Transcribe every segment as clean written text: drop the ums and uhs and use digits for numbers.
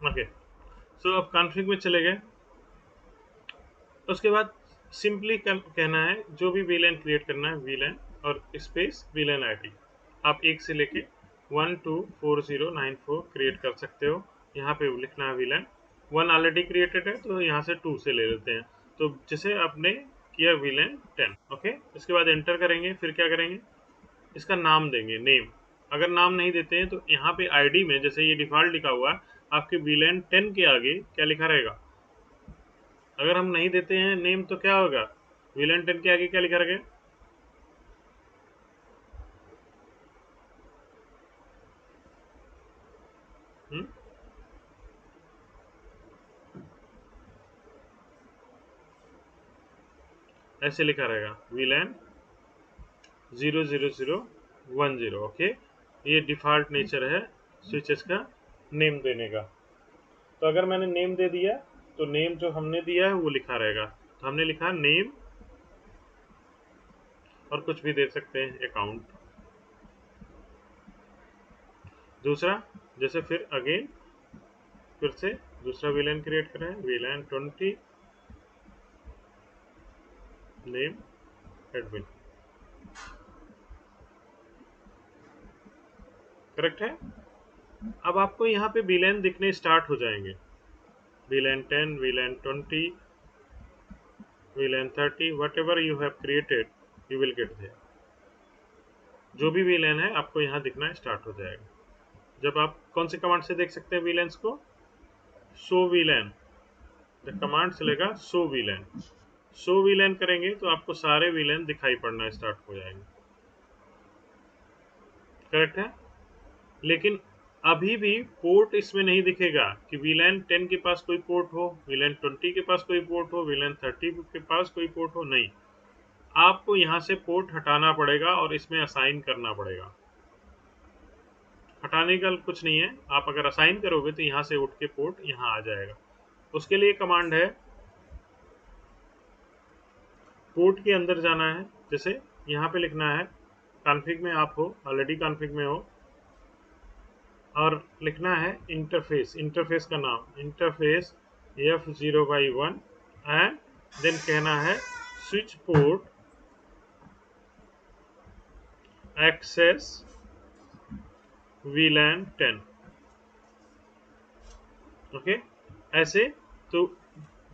Okay, सो अब config में चले गए। उसके बाद सिंपली कहना है जो भी वीलैन क्रिएट करना है, वीलैन और स्पेस वीलैन आईडी आप एक से लेके 124094 क्रिएट कर सकते हो। यहाँ पे लिखना है वीलैन 1 ऑलरेडी क्रिएटेड है तो यहाँ से 2 से ले लेते हैं। तो जैसे आपने किया वीलैन 10। ओके, इसके बाद एंटर करेंगे। फिर क्या करेंगे, इसका नाम देंगे, नेम। अगर नाम नहीं देते हैं तो यहाँ पे आईडी में जैसे ये डिफॉल्ट लिखा हुआ है, आपके वीलैन 10 के आगे क्या लिखा रहेगा। अगर हम नहीं देते हैं नेम तो क्या होगा, विलन 10 के आगे क्या लिखा रहेगा। हम्म? ऐसे लिखा रहेगा विलन 00010। ओके, ये डिफॉल्ट नेचर है स्विचेस का नेम देने का। तो अगर मैंने नेम दे दिया तो नेम जो हमने दिया है वो लिखा रहेगा। तो हमने लिखा नेम और कुछ भी दे सकते हैं, अकाउंट। दूसरा, जैसे फिर अगेन फिर से दूसरा विलन क्रिएट करें, विलन 20 नेम एडमिन। करेक्ट है। अब आपको यहाँ पे विलन दिखने स्टार्ट हो जाएंगे, VLAN 10, VLAN 20, VLAN 30, whatever you have created, you will get there। जो भी VLAN है आपको यहाँ दिखना स्टार्ट हो जाएगा। जब आप कौन सी कमांड से देख सकते हैं VLANs को, शो VLAN। द कमांड चलेगा शो VLAN। शो VLAN करेंगे तो आपको सारे VLAN दिखाई पड़ना स्टार्ट हो जाएंगे। करेक्ट है। लेकिन अभी भी पोर्ट इसमें नहीं दिखेगा कि VLAN 10 के पास कोई पोर्ट हो, VLAN 20 के पास कोई पोर्ट हो, VLAN 30 के पास कोई पोर्ट हो, नहीं। आपको यहाँ से पोर्ट हटाना पड़ेगा और इसमें असाइन करना पड़ेगा। हटाने का कुछ नहीं है, आप अगर असाइन करोगे तो यहाँ से उठ के पोर्ट यहाँ आ जाएगा। उसके लिए कमांड है, पोर्ट के अंदर जाना है। जैसे यहाँ पे लिखना है, कॉन्फ़िग में आप हो, ऑलरेडी कॉन्फ़िग में हो, और लिखना है इंटरफेस। इंटरफेस का नाम इंटरफेस F0/1 एंड देन कहना है स्विच पोर्ट एक्सेस VLAN 10। ओके, ऐसे तो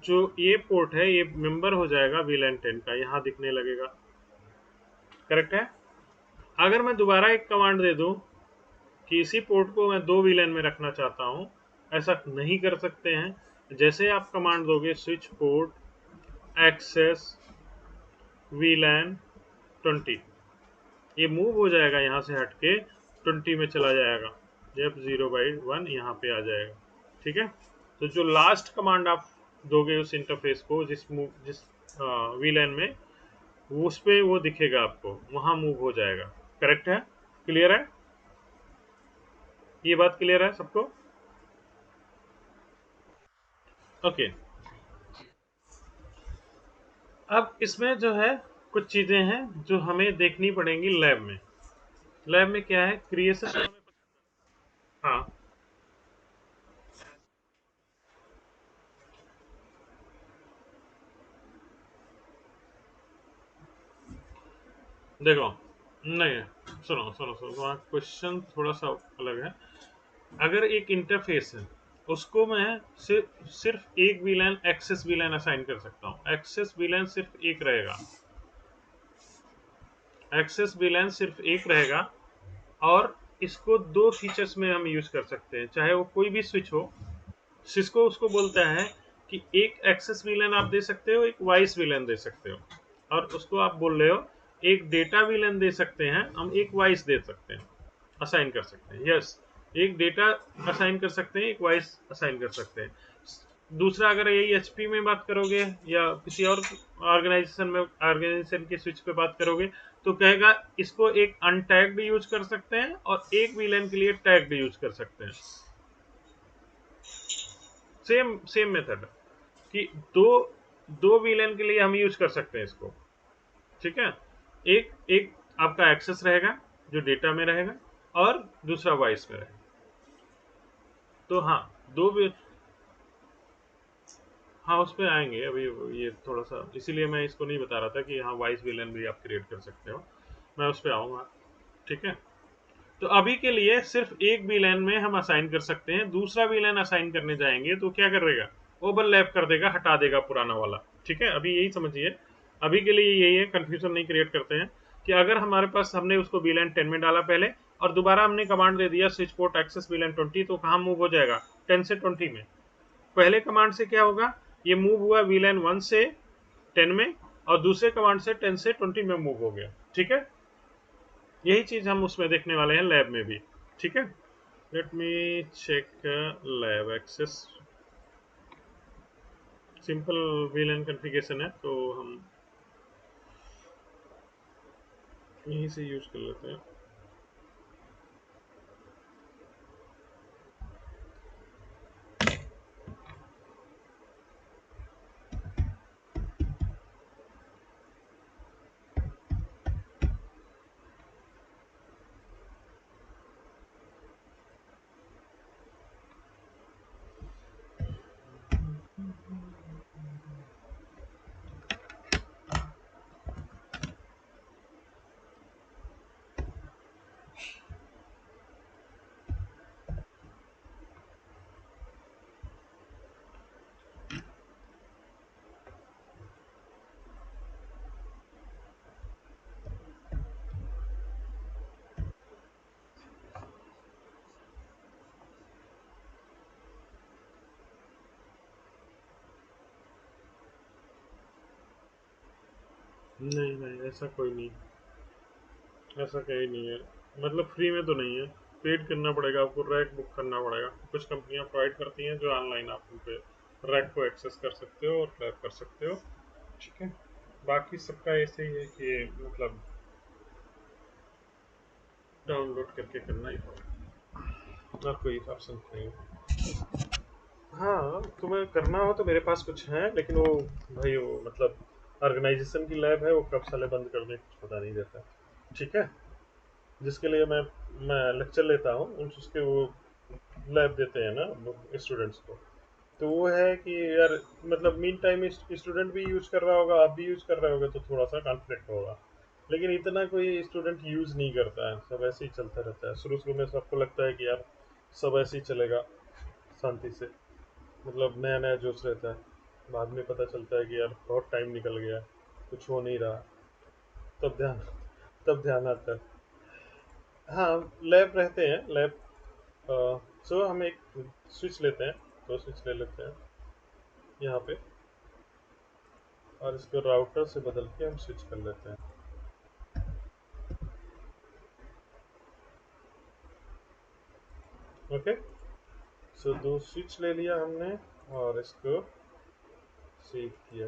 जो ये पोर्ट है ये मेंबर हो जाएगा VLAN 10 का, यहाँ दिखने लगेगा। करेक्ट है। अगर मैं दोबारा एक कमांड दे दूं कि इसी पोर्ट को मैं 2 VLAN में रखना चाहता हूं, ऐसा नहीं कर सकते हैं। जैसे आप कमांड दोगे स्विच पोर्ट एक्सेस VLAN 20, ये मूव हो जाएगा, यहाँ से हट के 20 में चला जाएगा, F0/1 यहाँ पे आ जाएगा। ठीक है। तो जो लास्ट कमांड आप दोगे उस इंटरफेस को, जिस VLAN में, उस पे वो दिखेगा आपको, वहां मूव हो जाएगा। करेक्ट है। क्लियर है, ये बात क्लियर है सबको। ओके, अब इसमें जो है कुछ चीजें हैं जो हमें देखनी पड़ेंगी लैब में। लैब में क्या है, क्रिएशन। हाँ, देखो, नहीं, सुनो सुनो सुनो, क्वेश्चन थोड़ा सा अलग है। अगर एक इंटरफेस है, उसको मैं सिर्फ एक VLAN एक्सेस VLAN असाइन कर सकता हूँ। एक्सेस VLAN सिर्फ एक रहेगा, एक्सेस VLAN सिर्फ एक रहेगा। और इसको दो फीचर्स में हम यूज कर सकते हैं, चाहे वो कोई भी स्विच हो। सिस्को उसको बोलता है कि एक एक्सेस VLAN आप दे सकते हो, एक वॉइस VLAN दे सकते हो, और उसको आप बोल रहे हो एक डेटा VLAN दे सकते हैं, हम एक वॉइस दे सकते हैं, असाइन कर सकते हैं। यस, एक डेटा असाइन कर सकते हैं, एक वॉइस असाइन कर सकते हैं। दूसरा, अगर यही HP में बात करोगे या किसी और ऑर्गेनाइजेशन के स्विच पे बात करोगे, तो कहेगा इसको एक अनटैग्ड यूज कर सकते हैं और एक VLAN के लिए टैग्ड यूज कर सकते हैं। सेम सेम मेथड कि दो दो VLAN के लिए हम यूज कर सकते हैं इसको। ठीक है। एक एक आपका एक्सेस रहेगा जो डेटा में रहेगा, और दूसरा वॉइस में रहेगा। तो हाँ, दो भी। हाँ, उस पे आएंगे अभी। ये थोड़ा सा इसीलिए मैं इसको नहीं बता रहा था कि हाँ वाइस विलन भी आप क्रिएट कर सकते हो। मैं उस पे आऊंगा। ठीक है। तो अभी के लिए सिर्फ एक विलेन में हम असाइन कर सकते हैं। दूसरा विलेन असाइन करने जाएंगे तो क्या करेगा, ओवरलैप कर देगा, हटा देगा पुराना वाला। ठीक है, अभी यही समझिए। अभी के लिए यही है, कंफ्यूजन नहीं क्रिएट करते हैं कि अगर हमारे पास हमने उसको विलेन 10 में डाला पहले और दोबारा हमने कमांड दे दिया स्विच पोर्ट एक्सेस विलेन 20, तो कहाँ मूव हो जाएगा, 10 से 20 में। पहले कमांड से क्या होगा, ये मूव हुआ विलेन 1 से 10 में और दूसरे कमांड से 10 से 20 में मूव हो गया। ठीक है, यही चीज हम उसमें देखने वाले हैं लैब में भी। ठीक है, let me check lab access. Simple VLAN configuration है तो हम यहीं से यूज कर लेते हैं। नहीं नहीं, ऐसा कोई नहीं। ऐसा कहीं नहीं है। मतलब फ्री में तो नहीं है, पेड करना पड़ेगा आपको, रैक बुक करना पड़ेगा। कुछ कंपनियां प्रोवाइड करती हैं जो ऑनलाइन आप उन पे रैक को एक्सेस कर सकते हो और ट्रैक कर सकते हो। ठीक है, बाकी सबका ऐसे ही है कि मतलब डाउनलोड करके करना ही पड़ेगा और कोई ऑप्शन नहीं है। हाँ, तुम्हें करना हो तो मेरे पास कुछ है, लेकिन वो भाई वो मतलब ऑर्गेनाइजेशन की लैब है, वो कब साले बंद कर दे कुछ पता नहीं रहता। ठीक है, जिसके लिए मैं लेक्चर लेता हूँ उसके वो लैब देते हैं ना स्टूडेंट्स को। तो वो है कि यार मतलब मीन टाइम स्टूडेंट भी यूज कर रहा होगा, आप भी यूज कर रहे होगे, तो थोड़ा सा कॉन्फ्लिक्ट होगा। लेकिन इतना कोई स्टूडेंट यूज नहीं करता है, सब ऐसे ही चलता रहता है। शुरू शुरू में सबको लगता है कि यार सब ऐसे ही चलेगा शांति से, मतलब नया नया जोश रहता है। बाद में पता चलता है कि यार बहुत टाइम निकल गया, कुछ हो नहीं रहा। तब ध्यान तब ध्यान आता है। हाँ, लैब रहते हैं लैब। सो हम एक स्विच लेते हैं, दो स्विच ले लेते हैं यहाँ पे, और इसको राउटर से बदल के हम स्विच कर लेते हैं। ओके, सो दो स्विच ले लिया हमने और इसको सेव किया।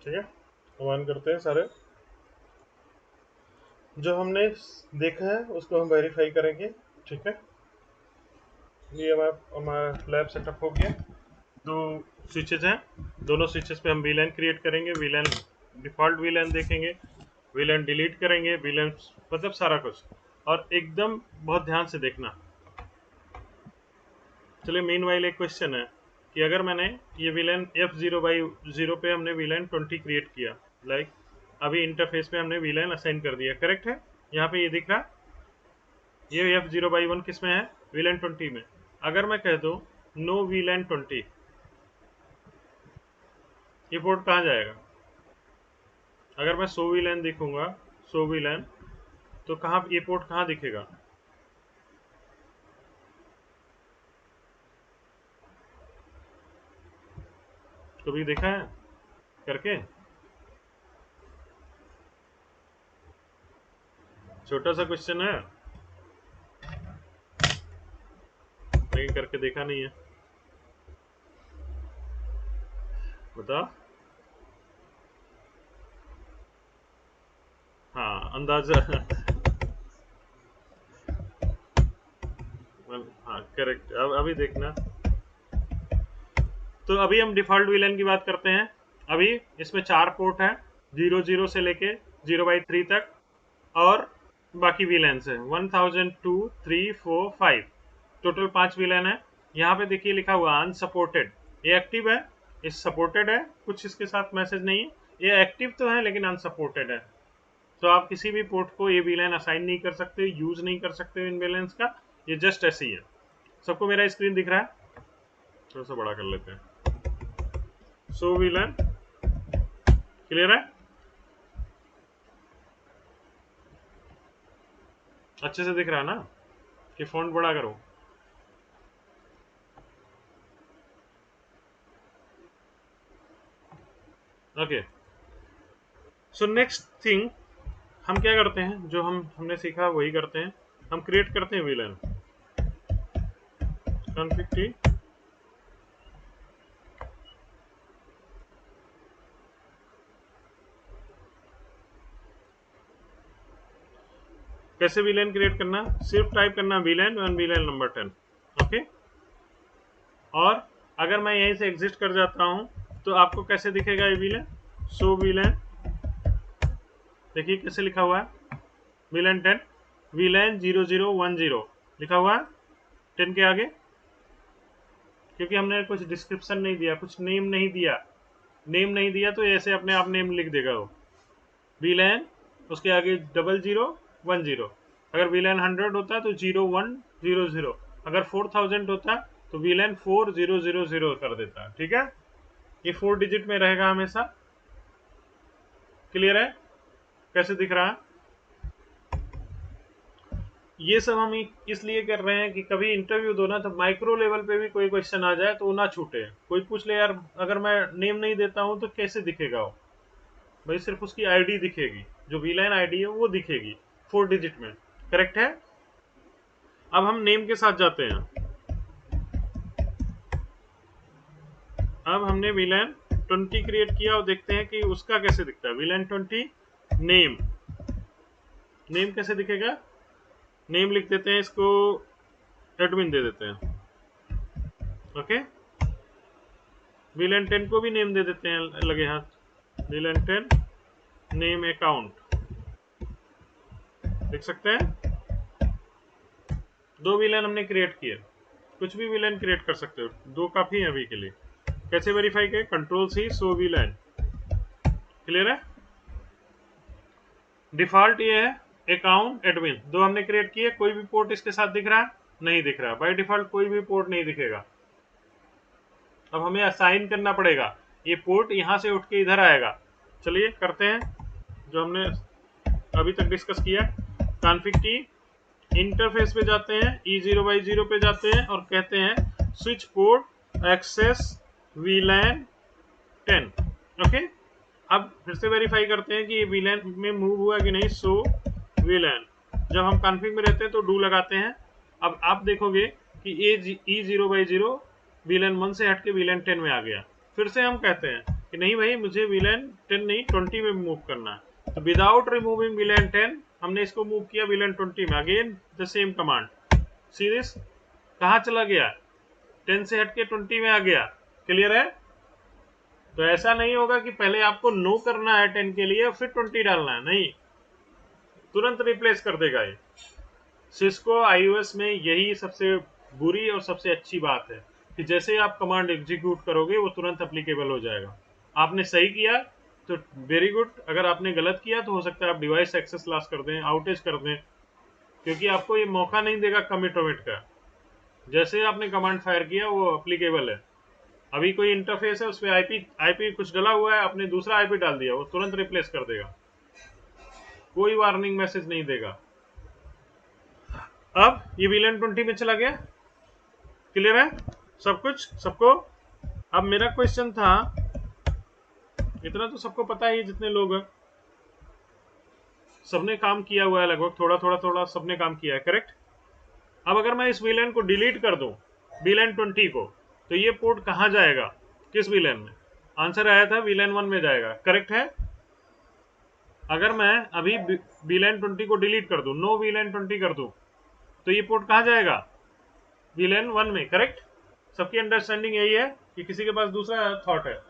ठीक है, हम ऑन करते हैं सारे। जो हमने देखा है उसको हम वेरीफाई करेंगे। ठीक है, ये हमारा हमारा लैब सेटअप हो गया। दो स्विचेज हैं, दोनों स्विचेस पे हम वीलैन क्रिएट करेंगे, वीलैन डिफॉल्ट वीलैन देखेंगे, वीलैन डिलीट करेंगे, वीलैन मतलब सारा कुछ। और एकदम बहुत ध्यान से देखना। चलिए, मीन वाइल एक क्वेश्चन है कि अगर मैंने ये वीलैन F0/0 पे हमने वीलैन 20 क्रिएट किया, लाइक अभी इंटरफेस पे हमने वीलैन असाइन कर दिया, करेक्ट है। यहाँ पे ये दिख रहा, ये F0/1 किस में है, वीलैन 20 में। अगर मैं कह दूँ नो वीलैन 20, ये पोर्ट कहाँ जाएगा? अगर मैं सो वीलैन देखूंगा, सो वीलैन, तो कहाँ ये पोर्ट कहाँ दिखेगा? कभी देखा है करके? छोटा सा क्वेश्चन है, लेकिन करके देखा नहीं है। बताओ। हाँ, अंदाजा। हाँ करेक्ट। अब अभी देखना, तो अभी हम डिफॉल्ट वीलन की बात करते हैं। अभी इसमें 4 पोर्ट है, 00 से लेके 0/3 तक, और बाकी वीलैंस है 1000, 2, 3, 4, 5, टोटल 5 वीलैन है। यहाँ पे देखिए लिखा हुआ अनसपोर्टेड, ये एक्टिव है, ये सपोर्टेड है, कुछ इसके साथ मैसेज नहीं है, ये एक्टिव तो है लेकिन अनसपोर्टेड है। तो आप किसी भी पोर्ट को ये वीलैन असाइन नहीं कर सकते, यूज नहीं कर सकते इन वीलैंस का, ये जस्ट ऐसे ही है। सबको मेरा स्क्रीन दिख रहा है? थोड़ा सा बड़ा कर लेते हैं। सो वीलैन क्लियर है? अच्छे से दिख रहा है ना? कि फॉन्ट बड़ा करो? ओके। सो नेक्स्ट थिंग हम क्या करते हैं, जो हमने सीखा वही करते हैं। हम क्रिएट करते हैं विलन कॉन्फिग टी, कैसे विलन क्रिएट करना, सिर्फ टाइप करना villain one villain number 10। Okay. और अगर मैं यहीं से एग्जिट कर जाता हूं तो आपको कैसे दिखेगा ये विलन? सो विलन, देखिए कैसे लिखा हुआ है, विलन 10, विलन 0010 लिखा हुआ है 10 के आगे, क्योंकि हमने कुछ डिस्क्रिप्शन नहीं दिया, कुछ नेम नहीं दिया। नेम नहीं दिया तो ऐसे अपने आप नेम लिख देगा वो। वीलैन उसके आगे 0010, अगर वीलैन 100 होता तो 0100, अगर 4000 होता तो वीलैन 4000 कर देता। ठीक है, ये 4 डिजिट में रहेगा हमेशा। क्लियर है कैसे दिख रहा है? ये सब हम इसलिए कर रहे हैं कि कभी इंटरव्यू दो ना, तो माइक्रो लेवल पे भी कोई क्वेश्चन आ जाए तो वो ना छूटे। कोई पूछ ले यार अगर मैं नेम नहीं देता हूं तो कैसे दिखेगा वो? भाई सिर्फ उसकी आईडी दिखेगी, जो वीलाइन आईडी है वो दिखेगी 4 डिजिट में। करेक्ट है? अब हम नेम के साथ जाते हैं। अब हमने वीलाइन 20 क्रिएट किया और देखते हैं कि उसका कैसे दिखता है। वीलाइन 20 नेम, नेम कैसे दिखेगा? नेम लिख देते हैं, इसको एडमिन दे देते हैं। ओके, वीलाइन 10 को भी नेम दे देते हैं लगे हाथ, वीलाइन 10 नेम अकाउंट लिख सकते हैं। 2 विलन हमने क्रिएट किए, कुछ भी विलन क्रिएट कर सकते हो, 2 काफी है अभी के लिए। कैसे वेरीफाई करें? कंट्रोल सी, सो विलन। क्लियर है? डिफॉल्ट ये है अकाउंट एडमिन, 2 हमने क्रिएट किए। कोई भी पोर्ट इसके साथ दिख रहा है? नहीं दिख रहा। बाय डिफॉल्ट कोई भी पोर्ट नहीं दिखेगा। अब हमें असाइन करना पड़ेगा, ये पोर्ट यहां से उठ के इधर आएगा। चलिए करते हैं जो हमने अभी तक डिस्कस किया। कॉन्फिग टी, इंटरफेस पे जाते हैं, E0/0 पे जाते हैं और कहते हैं स्विच पोर्ट एक्सेस वीलैन 10। ओके, अब फिर से वेरीफाई करते हैं कि ये वीलैन में मूव हुआ कि नहीं। सो वीलैन, जब हम कॉन्फिग में रहते हैं तो डू लगाते हैं। अब आप देखोगे कि E0/0 वीलैन 1 से हट के वीलैन 10 में आ गया। फिर से हम कहते हैं कि नहीं भाई मुझे वीलैन 10 नहीं 20 में मूव करना है, तो विदाउट रिमूविंग वीलैन 10 हमने इसको मूव किया वीलैन 20 में। Again the same command, see this, कहाँ चला गया? 10 से हट के 20 में आ गया। क्लियर है? तो ऐसा नहीं होगा कि पहले आपको नो करना है 10 के लिए और फिर 20 डालना है, नहीं, तुरंत रिप्लेस कर देगा ये। सिस्को आईओएस में यही सबसे बुरी और सबसे अच्छी बात है कि जैसे ही आप कमांड एग्जीक्यूट करोगे वो तुरंत एप्लीकेबल हो जाएगा। आपने सही किया तो वेरी गुड, अगर आपने गलत किया तो हो सकता है आप डिवाइस एक्सेस लॉस कर दें, आउटेज कर दें, क्योंकि आपको ये मौका नहीं देगा कमिट वमिट का। जैसे आपने कमांड फायर किया वो एप्लीकेबल है। अभी कोई इंटरफेस है, उस पर आईपी आईपी कुछ डला हुआ है, आपने दूसरा आईपी डाल दिया, वो तुरंत रिप्लेस कर देगा, कोई वार्निंग मैसेज नहीं देगा। अब ये VLAN 20 में चला गया। क्लियर है सब कुछ सबको? अब मेरा क्वेश्चन था, इतना तो सबको पता है, जितने लोग हैं सबने काम किया हुआ है, लगभग थोड़ा थोड़ा थोड़ा सबने काम किया है, करेक्ट? अब अगर मैं इस VLAN को डिलीट कर दूं, VLAN 20 को, तो ये पोर्ट कहां जाएगा, किस VLAN में? आंसर आया था VLAN 1 में जाएगा, करेक्ट है? अगर मैं अभी VLAN 20 को डिलीट कर दूं, नो VLAN 20 कर दूं, तो ये पोर्ट कहां जाएगा? VLAN 1 में, करेक्ट? सबकी अंडरस्टैंडिंग यही है कि किसी के पास दूसरा थॉट है?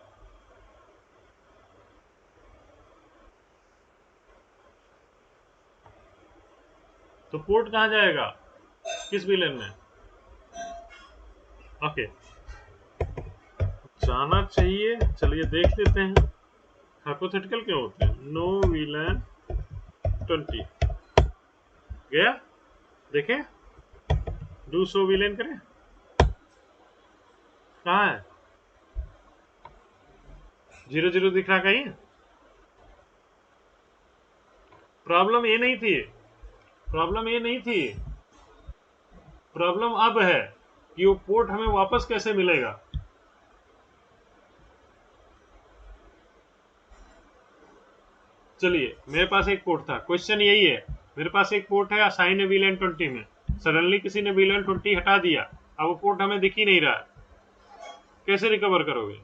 तो पोर्ट कहां जाएगा, किस VLAN में? ओके, जाना चाहिए, चलिए देख लेते हैं। हाइपोथेटिकल क्यों होते हैं? नो VLAN 20 गया, देखें, डू सो VLAN करें, कहाँ है? 0 0 दिख रहा कहीं? प्रॉब्लम ये नहीं थी, प्रॉब्लम ये नहीं थी, प्रॉब्लम अब है कि वो पोर्ट हमें वापस कैसे मिलेगा। चलिए, मेरे पास एक पोर्ट था, क्वेश्चन यही है, मेरे पास एक पोर्ट है, असाइन है VLAN 20 में, सडनली किसी ने VLAN 20 हटा दिया, अब वो पोर्ट हमें दिख ही नहीं रहा, कैसे रिकवर करोगे?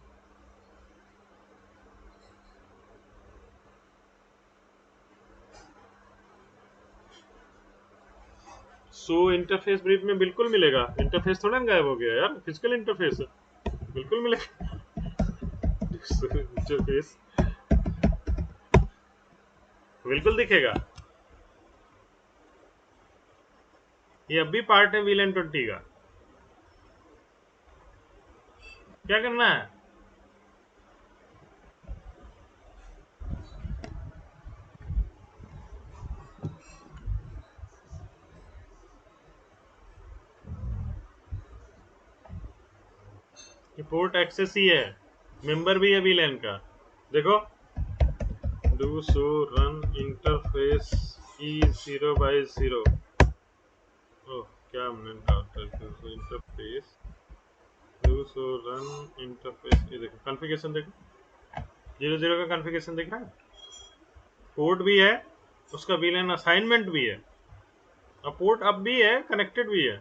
सो इंटरफेस ब्रीफ में बिल्कुल मिलेगा, इंटरफेस थोड़ा गायब हो गया यार, फिजिकल इंटरफेस बिल्कुल मिलेगा। इंटरफेस बिल्कुल दिखेगा, ये अब भी पार्ट है VLAN 20 का। क्या करना है? पोर्ट एक्सेस ही है, मेंबर भी है VLAN का, देखो, do so run interface E0/0। ओह, क्या हमने डाला interface, do so run interface, ये देखो कॉन्फ़िगरेशन, देखो 0 0 का कॉन्फ़िगरेशन दिख रहा है, पोर्ट भी है, उसका VLAN असाइनमेंट भी है, और पोर्ट अब भी है, कनेक्टेड भी है।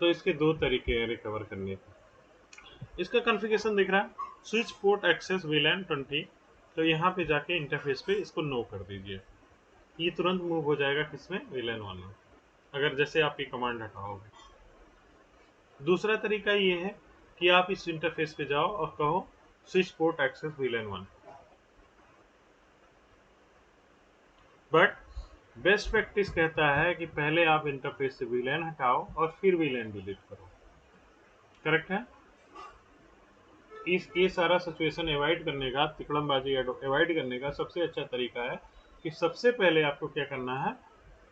तो इसके दो तरीके हैं रिकवर करने के। इसका कॉन्फ़िगरेशन दिख रहा है, स्विच पोर्ट एक्सेस VLAN 20, तो यहाँ पे जाके इंटरफेस पे इसको नो कर दीजिए, ये तुरंत मूव हो जाएगा किसमें, VLAN 1 में, अगर जैसे आप ये कमांड हटाओगे। दूसरा तरीका ये है कि आप इस इंटरफेस पे जाओ और कहो switch port access VLAN 1, but best practice कहता है कि पहले आप इंटरफेस से VLAN हटाओ और फिर VLAN डिलीट करो, करेक्ट है? इस ये सारा सिचुएशन अवॉइड करने का, तिकड़मबाजी अवॉइड करने का सबसे अच्छा तरीका है कि सबसे पहले आपको क्या करना है,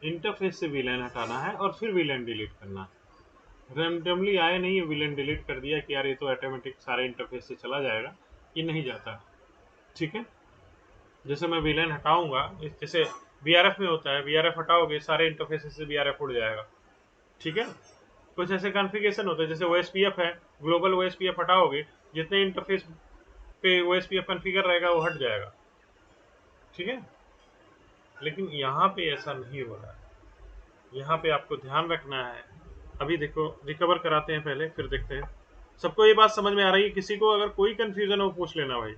इंटरफेस से VLAN हटाना है और फिर VLAN डिलीट करना है। रैंडमली आए नहीं है VLAN डिलीट कर दिया कि यार ये तो ऑटोमेटिक सारे इंटरफेस से चला जाएगा, ये नहीं जाता, ठीक है? जैसे मैं VLAN हटाऊंगा, जैसे BRF में होता है, BRF हटाओगे सारे इंटरफेस से BRF उड़ जाएगा, ठीक है? कुछ ऐसे कॉन्फ़िगरेशन होते हैं, जैसे OSPF है, ग्लोबल OSPF हटाओगे, जितने इंटरफेस पे OSPF कॉन्फ़िगर रहेगा वो हट जाएगा, ठीक है? लेकिन यहाँ पे ऐसा नहीं हो रहा है, यहाँ पे आपको ध्यान रखना है। अभी देखो, रिकवर कराते हैं पहले, फिर देखते हैं। सबको ये बात समझ में आ रही है? किसी को अगर कोई कंफ्यूजन हो पूछ लेना भाई,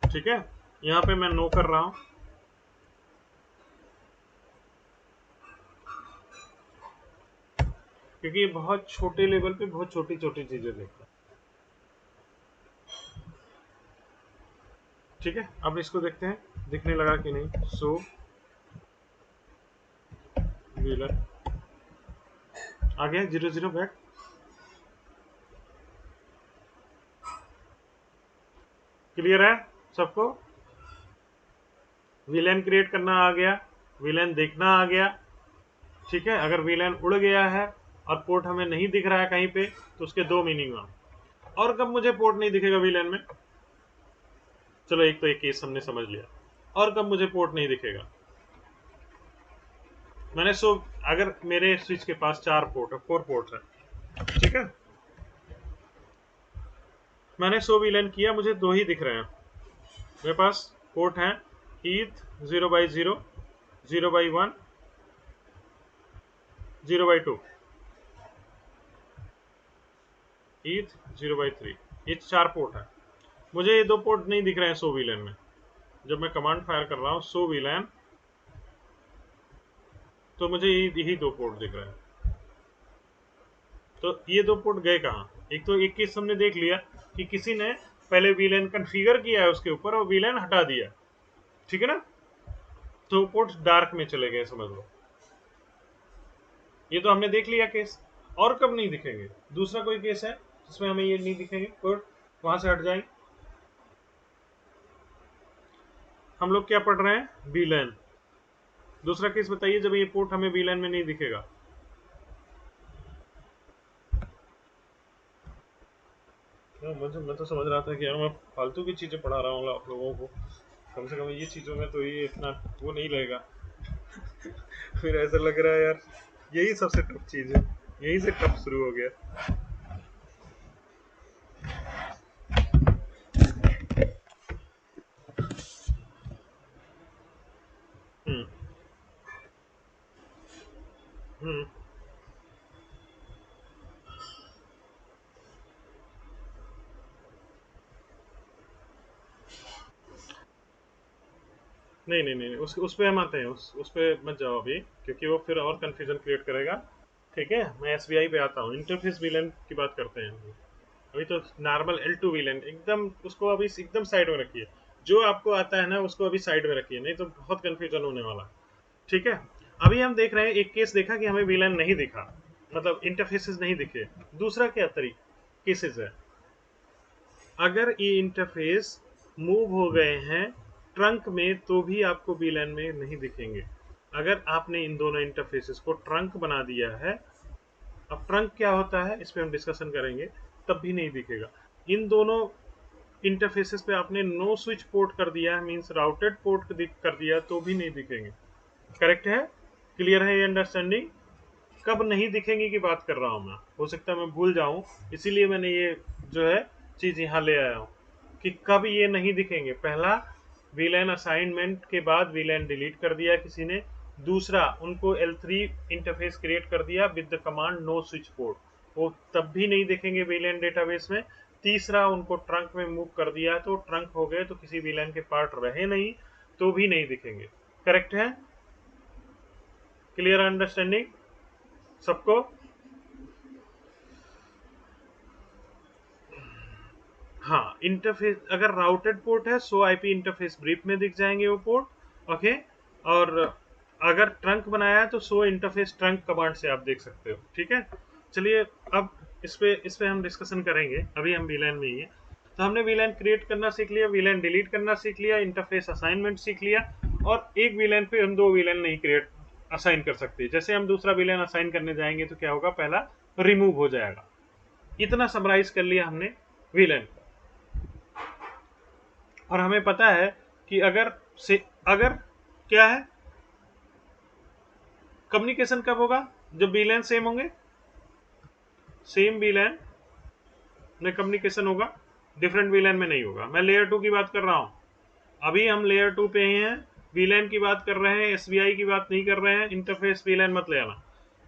ठीक है? यहाँ पे मैं नो कर रहा हूँ, क्योंकि ये बहुत छोटे लेवल पे बहुत छोटी छोटी चीजें देखता है। ठीक है, अब इसको देखते हैं दिखने लगा कि नहीं। सो VLAN आ गया 00 बैक। क्लियर है सबको? VLAN क्रिएट करना आ गया, VLAN देखना आ गया। ठीक है, अगर VLAN उड़ गया है और पोर्ट हमें नहीं दिख रहा है कहीं पे, तो उसके दो मीनिंग हुआ। और कब मुझे पोर्ट नहीं दिखेगा VLAN में? चलो एक तो एक केस हमने समझ लिया। और कब मुझे पोर्ट नहीं दिखेगा? मैंने अगर मेरे स्विच के पास 4 पोर्ट है, 4 पोर्ट है, ठीक है, मैंने VLAN किया, मुझे 2 ही दिख रहे हैं। मेरे पास पोर्ट है ETH 0/0, 0/1, 0/2, ETH 0/3, ये 4 पोर्ट है। मुझे ये 2 पोर्ट नहीं दिख रहे हैं VLAN में। जब मैं कमांड फायर कर रहा हूँ VLAN, तो मुझे यही 2 पोर्ट दिख रहे हैं। तो ये 2 पोर्ट गए कहाँ? एक तो एक केस हमने देख लिया कि किसी ने पहले VLAN कॉन्फ़िगर किया है उसके ऊपर और VLAN हटा दिया, ठीक है ना, तो पोर्ट डार्क में चले गए, समझ लो। ये तो हमने देख लिया केस। और कब नहीं दिखेंगे? दूसरा कोई केस है जिसमें हमें ये नहीं दिखेंगे पोर्ट, वहां से हट जाएंगे। हम लोग क्या पढ़ रहे हैं? VLAN। दूसरा केस बताइए जब ये पोर्ट हमें VLAN में नहीं दिखेगा। मैं तो समझ रहा था कि यार मैं फालतू की चीजें पढ़ा रहा हूँ आप लोगों को, कम से कम ये चीजों में तो ये इतना वो नहीं लगेगा। फिर ऐसा लग रहा है यार यही सबसे टफ चीज है, यही से टफ शुरू हो गया। हम्म हम्म नहीं नहीं नहीं, उस पे हम आते हैं, उस पे मत जाओ अभी, क्योंकि वो फिर और कंफ्यूजन क्रिएट करेगा। ठीक है, मैं SBI पे आता हूँ। इंटरफेस VLAN की बात करते हैं अभी। तो नॉर्मल L2 VLAN एकदम, उसको अभी एकदम साइड में रखिए। जो आपको आता है ना उसको अभी साइड में रखिए, नहीं तो बहुत कंफ्यूजन होने वाला। ठीक है, अभी हम देख रहे हैं एक केस देखा कि हमें VLAN नहीं दिखा, मतलब इंटरफेसेस नहीं दिखे। दूसरा क्या तरीका केसेस है, अगर ये इंटरफेस मूव हो गए हैं ट्रंक में तो भी आपको VLAN में नहीं दिखेंगे। अगर आपने इन दोनों इंटरफेसेस को ट्रंक बना दिया है, अब ट्रंक क्या होता है इस पे हम डिस्कशन करेंगे, तब भी नहीं दिखेगा। इन दोनों इंटरफेसेस पे आपने नो स्विच पोर्ट कर दिया है, मींस राउटेड पोर्ट कर दिया, तो भी नहीं दिखेंगे। करेक्ट है? क्लियर है ये अंडरस्टैंडिंग? कब नहीं दिखेंगे की बात कर रहा हूँ मैं, हो सकता है मैं भूल जाऊं, इसीलिए मैंने ये जो है चीज यहाँ ले आया हूँ कि कब ये नहीं दिखेंगे। पहला, VLAN असाइनमेंट के बाद VLAN डिलीट कर दिया किसी ने। दूसरा, उनको L3 इंटरफेस क्रिएट कर दिया with the command know switch port, वो तब भी नहीं दिखेंगे VLAN डेटाबेस में। तीसरा, उनको ट्रंक में मूव कर दिया तो ट्रंक हो गए, तो किसी VLAN के पार्ट रहे नहीं, तो भी नहीं दिखेंगे। करेक्ट है? क्लियर अंडरस्टैंडिंग सबको? हाँ, इंटरफेस अगर राउटेड पोर्ट है IP इंटरफेस ब्रीफ में दिख जाएंगे वो पोर्ट। ओके, और अगर ट्रंक बनाया है तो इंटरफेस ट्रंक कमांड से आप देख सकते हो। ठीक है, चलिए अब इस पे हम डिस्कशन करेंगे। अभी हम VLAN में ही है, तो हमने VLAN क्रिएट करना सीख लिया, VLAN डिलीट करना सीख लिया, इंटरफेस असाइनमेंट सीख लिया। और एक VLAN पे हम 2 VLAN नहीं क्रिएट असाइन कर सकते। जैसे हम दूसरा VLAN असाइन करने जाएंगे तो क्या होगा, पहला रिमूव हो जाएगा। इतना समराइज कर लिया हमने VLAN। और हमें पता है कि अगर क्या है, कम्युनिकेशन कब होगा, जब VLAN सेम होंगे। सेम VLAN में कम्युनिकेशन होगा, डिफरेंट VLAN में नहीं होगा। मैं लेयर 2 की बात कर रहा हूं, अभी हम लेयर 2 पे ही हैं, VLAN की बात कर रहे हैं, SBI की बात नहीं कर रहे हैं। इंटरफेस VLAN मत ले आना।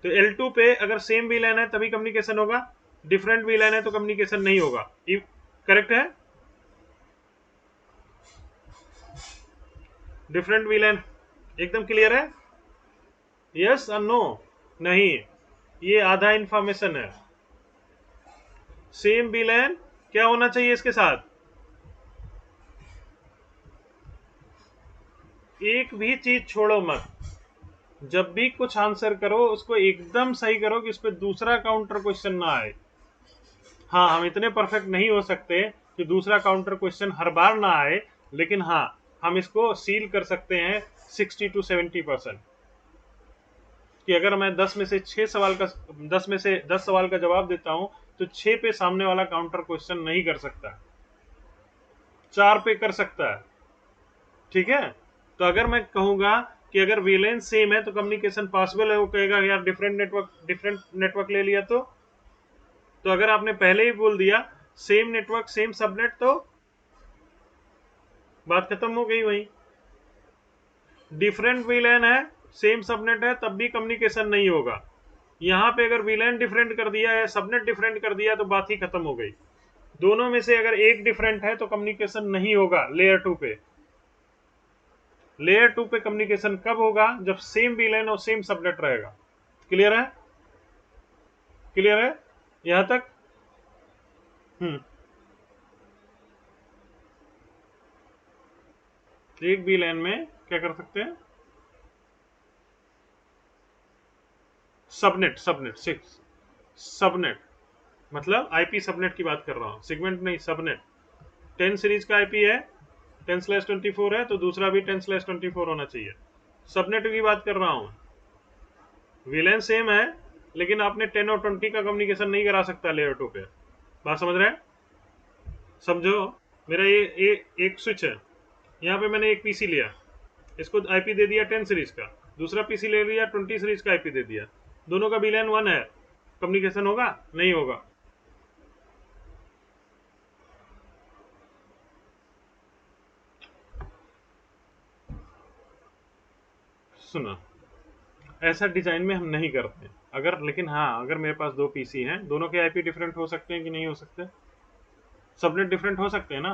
तो L2 पे अगर सेम VLAN है तभी कम्युनिकेशन होगा, डिफरेंट VLAN है तो कम्युनिकेशन नहीं होगा। करेक्ट है? डिफरेंट VLAN एकदम क्लियर है? यस और नो? नहीं, ये आधा इंफॉर्मेशन है। सेम VLAN क्या होना चाहिए इसके साथ? एक भी चीज छोड़ो मत, जब भी कुछ आंसर करो उसको एकदम सही करो कि उस पर दूसरा काउंटर क्वेश्चन ना आए। हाँ, हम इतने परफेक्ट नहीं हो सकते कि दूसरा काउंटर क्वेश्चन हर बार ना आए, लेकिन हाँ, हम इसको सील कर सकते हैं 60 to 70% कि अगर मैं 10 सवाल का जवाब देता हूं तो 6 पे सामने वाला काउंटर क्वेश्चन नहीं कर सकता, 4 पे कर सकता है। ठीक है, तो अगर मैं कहूंगा कि अगर वेलेंस सेम है तो कम्युनिकेशन पॉसिबल है, वो कहेगा यार डिफरेंट नेटवर्क ले लिया तो अगर आपने पहले ही बोल दिया सेम नेटवर्क सेम सबनेट तो बात खत्म हो गई। वही डिफरेंट वीलैन है, सेम सबनेट है, तब भी कम्युनिकेशन नहीं होगा। यहां पे अगर वीलैन डिफरेंट कर दिया है, सबनेट डिफरेंट कर दिया तो बात ही खत्म हो गई। दोनों में से अगर एक डिफरेंट है तो कम्युनिकेशन नहीं होगा लेयर 2 पे। लेयर 2 पे कम्युनिकेशन कब होगा? जब सेम वीलैन और सेम सबनेट रहेगा। क्लियर है? क्लियर है यहां तक? एक वीलैन में क्या कर सकते हैं? सबनेट सबनेट सिक्स सबनेट मतलब आईपी सबनेट की बात कर रहा हूं, सेगमेंट नहीं, सबनेट। 10 सीरीज का आईपी है, 10/24 है, तो दूसरा भी 10/24 होना चाहिए। सबनेट की बात कर रहा हूं, विलेन सेम है, लेकिन आपने 10 और 20 का कम्युनिकेशन नहीं करा सकता लेयर 2 पे। बात समझ रहे हैं? समझो, मेरा एक स्विच है, यहाँ पे मैंने एक पीसी लिया, इसको आईपी दे दिया 10 सीरीज का, दूसरा पीसी ले लिया 20 सीरीज का आईपी दे दिया, दोनों का विलेन 1 है, कम्युनिकेशन होगा? नहीं होगा। सुना, ऐसा डिजाइन में हम नहीं करते अगर, लेकिन हाँ, अगर मेरे पास दो पीसी हैं, दोनों के आईपी डिफरेंट हो सकते हैं कि नहीं हो सकते? सबनेट डिफरेंट हो सकते हैं ना,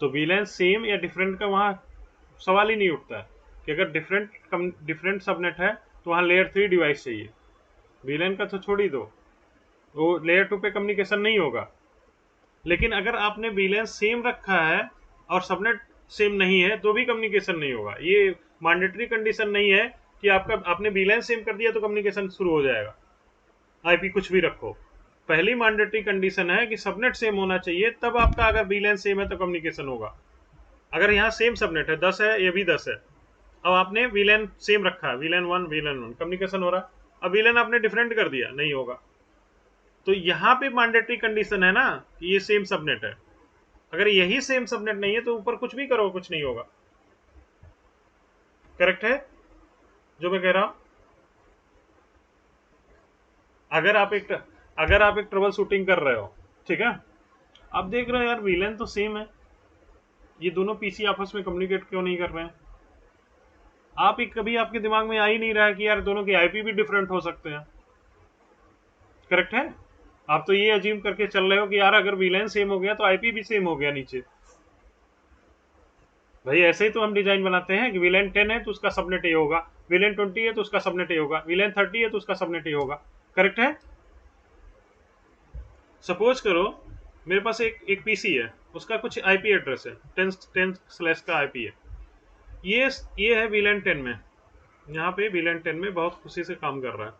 तो वीलेन सेम या डिफरेंट का वहां सवाल ही नहीं उठता है कि अगर डिफरेंट सबनेट है तो वहां लेयर 3 डिवाइस चाहिए। वीलेन का तो छोड़ ही दो, वो लेयर 2 पे कम्युनिकेशन नहीं होगा। लेकिन अगर आपने वीलेन सेम रखा है और सबनेट सेम नहीं है तो भी कम्युनिकेशन नहीं होगा। ये मैंडेटरी कंडीशन नहीं है कि आपका आपने वीलेन सेम कर दिया तो कम्युनिकेशन शुरू हो जाएगा, आईपी कुछ भी रखो। पहली मैंडेटरी कंडीशन है कि सबनेट सेम होना चाहिए, तब आपका अगर वीलेन सेम है तो कम्युनिकेशन होगा। अगर यहाँ सेम सबनेट है, 10 है, ये भी 10 है, अब आपने वीलेन सेम रखा है, वीलेन 1 कम्युनिकेशन हो रहा, अब वीलेन आपने डिफरेंट कर दिया, नहीं होगा। तो यहाँ पे मैंडेटरी कंडीशन है ना कि ये सेम सबनेट है। अगर यही सेम सबनेट नहीं है तो ऊपर कुछ भी करो कुछ नहीं होगा। करेक्ट है जो मैं कह रहा हूं? अगर आप एक ट्रबल शूटिंग कर रहे हो, ठीक है, आप देख रहे हो यार वीलेन तो सेम है, ये दोनों पीसी आपस में कम्युनिकेट क्यों नहीं कर रहे हैं? आप एक कभी आपके दिमाग में आ ही नहीं रहा है कि यार दोनों के आईपी भी डिफरेंट हो सकते हैं। करेक्ट है? आप तो ये अज्यूम करके चल रहे हो कि यार अगर वीलेन सेम हो गया तो आईपी भी सेम हो गया नीचे। भाई ऐसे ही तो हम डिजाइन बनाते हैं कि विलेन 10 है तो उसका सबनेट ये होगा, विलेन 20 है तो उसका सबनेट ये होगा, विलेन 30 है तो उसका सबनेट ये होगा। करेक्ट है? सपोज करो मेरे पास एक पीसी है, उसका कुछ आईपी एड्रेस है, 10 का आईपी है, ये है विलेन 10 में, यहाँ पे विलेन 10 में बहुत खुशी से काम कर रहा है,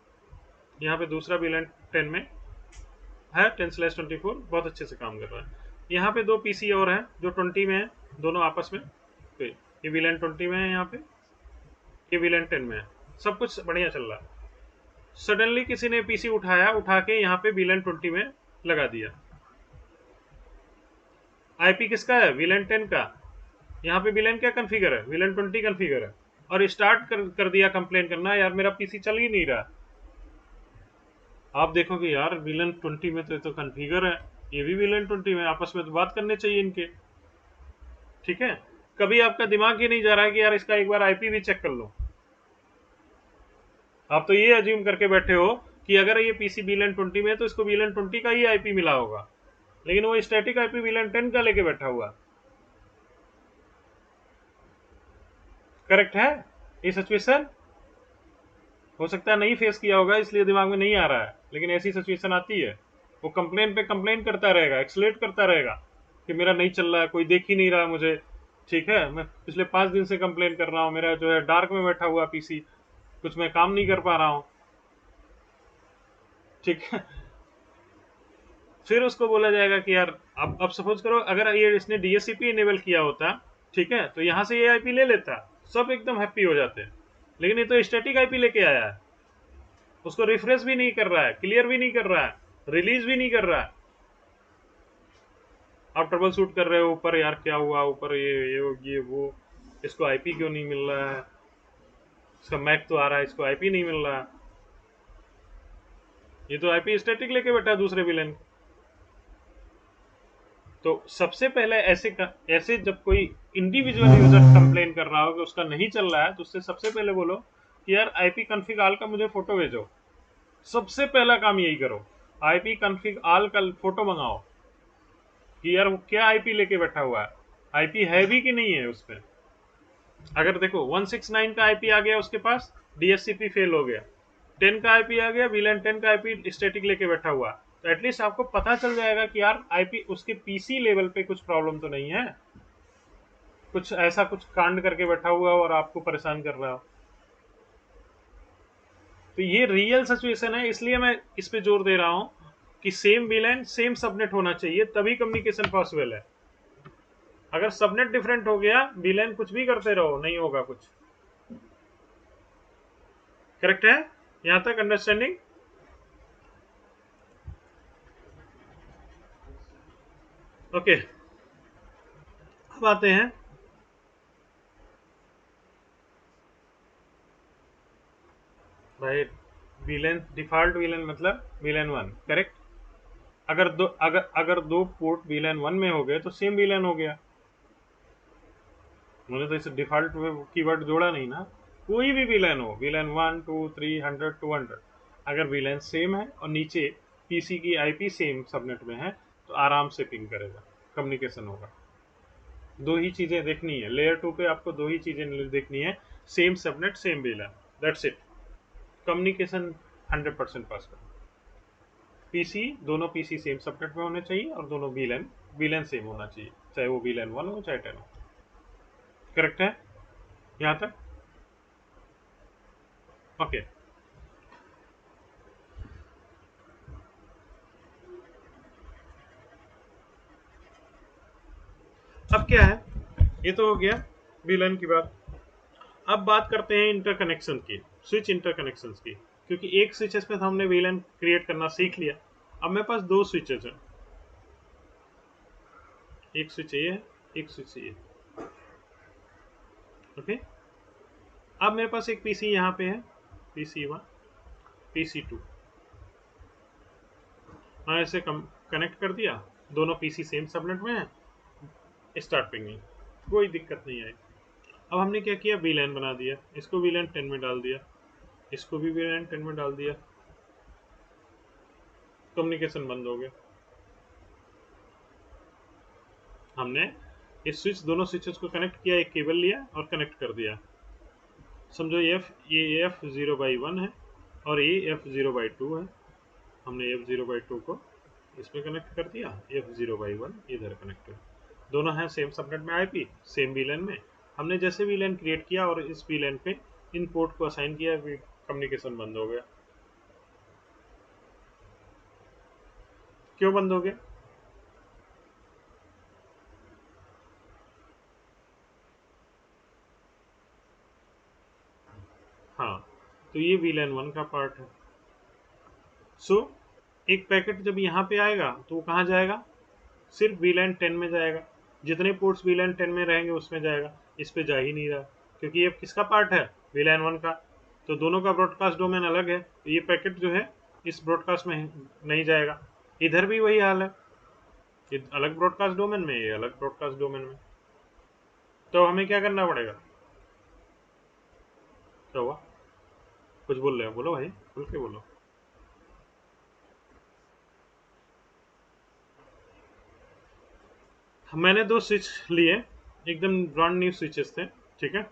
यहाँ पे दूसरा विलेन 10 में है 10/24 बहुत अच्छे से काम कर रहा है। यहाँ पे दो पीसी और हैं जो 20 में है, दोनों आपस में, तो ये विलेन 20 में है, यहाँ पे ये विलेन 10 में है, सब कुछ बढ़िया चल रहा है। सडनली किसी ने पीसी उठा के यहाँ पे विलेन 20 में लगा दिया। आईपी किसका है? विलेन 10 का। यहाँ पे विलेन क्या कन्फिगर है? विलेन 20 कन्फिगर है, और स्टार्ट कर दिया कंप्लेन करना, यार मेरा पीसी चल ही नहीं रहा। आप देखोगे यार विलेन 20 में तो कन्फिगर है, ये भी विलेन 20 में, आपस में तो बात करने चाहिए इनके। ठीक है, कभी आपका दिमाग ही नहीं जा रहा है कि यार इसका एक बार आईपी भी चेक कर लो। आप तो ये अज्यूम करके बैठे हो कि अगर ये पीसी विलेन 20 में है तो इसको विलेन 20 का ही आईपी मिला होगा, लेकिन वो स्टैटिक आईपी विलेन 10 का लेके बैठा हुआ। करेक्ट है? ये सिचुएशन हो सकता है नहीं फेस किया होगा इसलिए दिमाग में नहीं आ रहा है, लेकिन ऐसी सिचुएशन आती है। वो कंप्लेन पे कंप्लेन करता रहेगा, एक्सलेट करता रहेगा कि मेरा नहीं चल रहा है, कोई देख ही नहीं रहा मुझे, ठीक है, मैं पिछले 5 दिन से कंप्लेन कर रहा हूँ, मेरा जो है डार्क में बैठा हुआ पीसी, कुछ मैं काम नहीं कर पा रहा हूँ। ठीक है, फिर उसको बोला जाएगा कि यार अब सपोज करो अगर ये इसने डीएससीपी इनेबल किया होता, ठीक है, तो यहाँ से ये आईपी ले लेता, सब एकदम हैप्पी हो जाते। लेकिन ये तो स्टैटिक आईपी लेके आया है, उसको रिफ्रेश भी नहीं कर रहा है, क्लियर भी नहीं कर रहा है, रिलीज भी नहीं कर रहा है। आप ट्रबल शूट कर रहे हो ऊपर, यार क्या हुआ ऊपर, ये वो, इसको आईपी क्यों नहीं मिल रहा है, इसका मैक तो आ रहा है, इसको आईपी नहीं मिल रहा है। ये तो आईपी स्टैटिक लेके बैठा है दूसरे विलेन। तो सबसे पहले ऐसे जब कोई इंडिविजुअल यूजर कंप्लेन कर रहा हो कि उसका नहीं चल रहा है, तो उससे सबसे पहले बोलो कि यार आईपी कॉन्फ़िग आल का मुझे फोटो भेजो। सबसे पहला काम यही करो, आईपी कॉन्फ़िग आल का फोटो मंगाओ कि यार वो क्या आईपी लेके बैठा हुआ है, आईपी है भी कि नहीं है उस पर। अगर देखो 169 का आईपी आ गया उसके पास, डीएससीपी फेल हो गया, 10 का आईपी आ गया, वीलैन 10 का आईपी स्टैटिक लेके बैठा हुआ, तो एटलीस्ट आपको पता चल जाएगा कि यार आईपी उसके पीसी लेवल पे कुछ प्रॉब्लम तो नहीं है, कुछ ऐसा कुछ कांड करके बैठा हुआ और आपको परेशान कर रहा हो। तो ये रियल सिचुएशन है, इसलिए मैं इस पे जोर दे रहा हूं कि सेम वीलैन सेम सबनेट होना चाहिए, तभी कम्युनिकेशन पॉसिबल है। अगर सबनेट डिफरेंट हो गया, वीलैन कुछ भी करते रहो, नहीं होगा कुछ। करेक्ट है यहां तक अंडरस्टैंडिंग? ओके, अब आते हैं भाई, वीलैन डिफॉल्ट वीलैन मतलब वीलैन 1, करेक्ट। अगर दो पोर्ट वीलैन 1 में हो गए तो सेम वीलैन हो गया। मुझे तो इस डिफॉल्ट कीवर्ड जोड़ा नहीं ना। कोई भी वीलैन हो, वीलैन 1 2 3 100 200, अगर वीलैन सेम है और नीचे पीसी की आईपी सेम सबनेट में है, तो आराम से पिंग करेगा, कम्युनिकेशन होगा। दो ही चीजें देखनी है लेयर 2 पे, आपको दो ही चीजें देखनी है, same subnet same वीलैन, that's it. Communication 100% पास कर। पीसी, दोनों पीसी सेम सबनेट में होने चाहिए और दोनों वीलैन वीलैन सेम होना चाहिए, चाहे वो वीलैन 1 हो चाहे 10 हो। करेक्ट है यहाँ तक? ओके, अब क्या है, ये तो हो गया वीलन की बात। अब बात करते हैं इंटरकनेक्शन की, स्विच इंटरकनेक्शंस की। क्योंकि एक स्विचेस में तो हमने वीलन क्रिएट करना सीख लिया, अब मेरे पास दो स्विचेस हैं, एक स्विच ये है, एक स्विच ये। ओके, अब मेरे पास एक पीसी यहाँ पे है, PC1 PC2, मैं इसे कनेक्ट कर दिया, दोनों पीसी सेम सबनेट में है, स्टार्ट पिंगिंग, कोई दिक्कत नहीं आई। अब हमने क्या किया, वीलैन बना दिया, इसको वीलैन 10 में डाल दिया, इसको भी वीलैन 10 में डाल दिया, कम्युनिकेशन बंद हो गया। हमने इस स्विच, दोनों स्विचेस को कनेक्ट किया, एक केबल लिया और कनेक्ट कर दिया। समझो ये F0/1 है और ये F0/2 है। हमने F0/2 को इसमें कनेक्ट कर दिया, F0/1 इधर कनेक्ट कर, दोनों हैं सेम सबनेट में आईपी, सेम वीलैन में। हमने जैसे वीलैन क्रिएट किया और इस वीलैन पे इन पोर्ट को असाइन किया, कम्युनिकेशन बंद हो गया। क्यों बंद हो गया? हाँ, तो ये वीलैन 1 का पार्ट है। सो एक पैकेट जब यहाँ पे आएगा तो वो कहाँ जाएगा, सिर्फ वीलैन 10 में जाएगा, जितने पोर्ट्स वीलैन 10 में रहेंगे उसमें जाएगा, इस पे जा ही नहीं रहा, क्योंकि ये किसका पार्ट है, वीलैन 1 का। तो दोनों का ब्रॉडकास्ट डोमेन अलग है, तो ये पैकेट जो है इस ब्रॉडकास्ट में नहीं जाएगा। इधर भी वही हाल है, ये अलग ब्रॉडकास्ट डोमेन में, ये अलग ब्रॉडकास्ट डोमेन में। तो हमें क्या करना पड़ेगा? क्या हुआ, कुछ बोल रहे हो, बोलो भाई, खुल के बोलो। मैंने दो स्विच लिए, एकदम ब्रांड न्यू स्विचेस थे, ठीक है।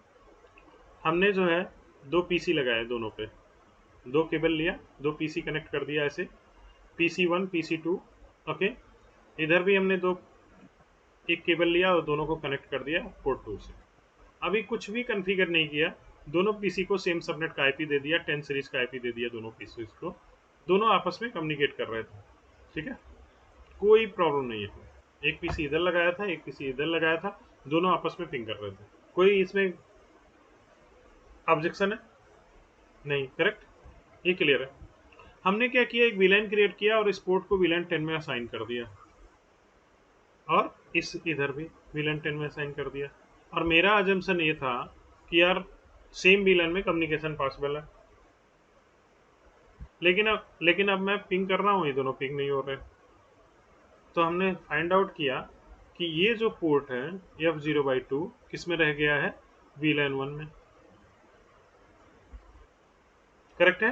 हमने जो है दो पीसी लगाए, दोनों पे दो केबल लिया, दो पीसी कनेक्ट कर दिया ऐसे, PC1 PC2। ओके, इधर भी हमने दो, एक केबल लिया और दोनों को कनेक्ट कर दिया पोर्ट 2 से। अभी कुछ भी कॉन्फ़िगर नहीं किया, दोनों पीसी को सेम सबनेट का आईपी दे दिया, 10 सीरीज का आईपी दे दिया दोनों पीसी को, दोनों आपस में कम्युनिकेट कर रहे थे। ठीक है, कोई प्रॉब्लम नहीं है। एक पीसी इधर लगाया था, एक पीसी इधर लगाया था, दोनों आपस में पिंग कर रहे थे। कोई इसमें ऑब्जेक्शन है? नहीं, करेक्ट, ये क्लियर है। हमने क्या किया, एक वीलैन क्रिएट किया और इस पोर्ट को वीलैन 10 में असाइन कर दिया, और इस इधर भी वीलैन 10 में असाइन कर दिया। और मेरा अजम्पशन ये था कि यार सेम वीलैन में कम्युनिकेशन पॉसिबल है, लेकिन अब मैं पिंग कर रहा हूँ, ये दोनों पिंग नहीं हो रहे। तो हमने फाइंड आउट किया कि ये जो पोर्ट है F0/2 किस में रह गया है, वीलैन 1 में। करेक्ट है,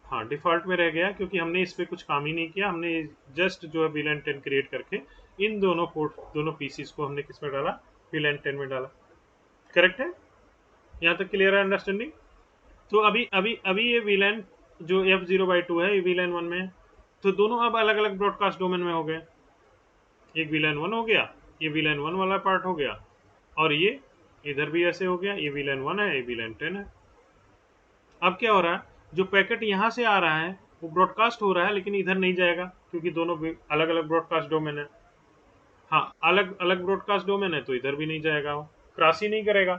हाँ, डिफॉल्ट में रह गया, क्योंकि हमने इस पे कुछ काम ही नहीं किया। हमने जस्ट जो है वीलैन 10 क्रिएट करके इन दोनों पोर्ट, दोनों पीसीस को हमने किस में डाला, वीलैन 10 में डाला। करेक्ट है, यहाँ तक क्लियर है अंडरस्टैंडिंग? तो अभी अभी अभी ये वीलैन जो F0/2 है, ये वीलैन 1 में है, तो दोनों अब अलग अलग ब्रॉडकास्ट डोमेन में हो गए। एक वीलैन 1 हो गया, ये वीलैन 1 वाला पार्ट हो गया, और ये इधर भी ऐसे हो गया, ये वीलैन 1 है, ये वीलैन 10 है। अब क्या हो रहा है, जो पैकेट यहाँ से आ रहा है वो ब्रॉडकास्ट हो रहा है, लेकिन इधर नहीं जाएगा, क्योंकि दोनों अलग अलग ब्रॉडकास्ट डोमेन है। हाँ, अलग अलग ब्रॉडकास्ट डोमेन है, तो इधर भी नहीं जाएगा, वो क्रॉस ही नहीं करेगा।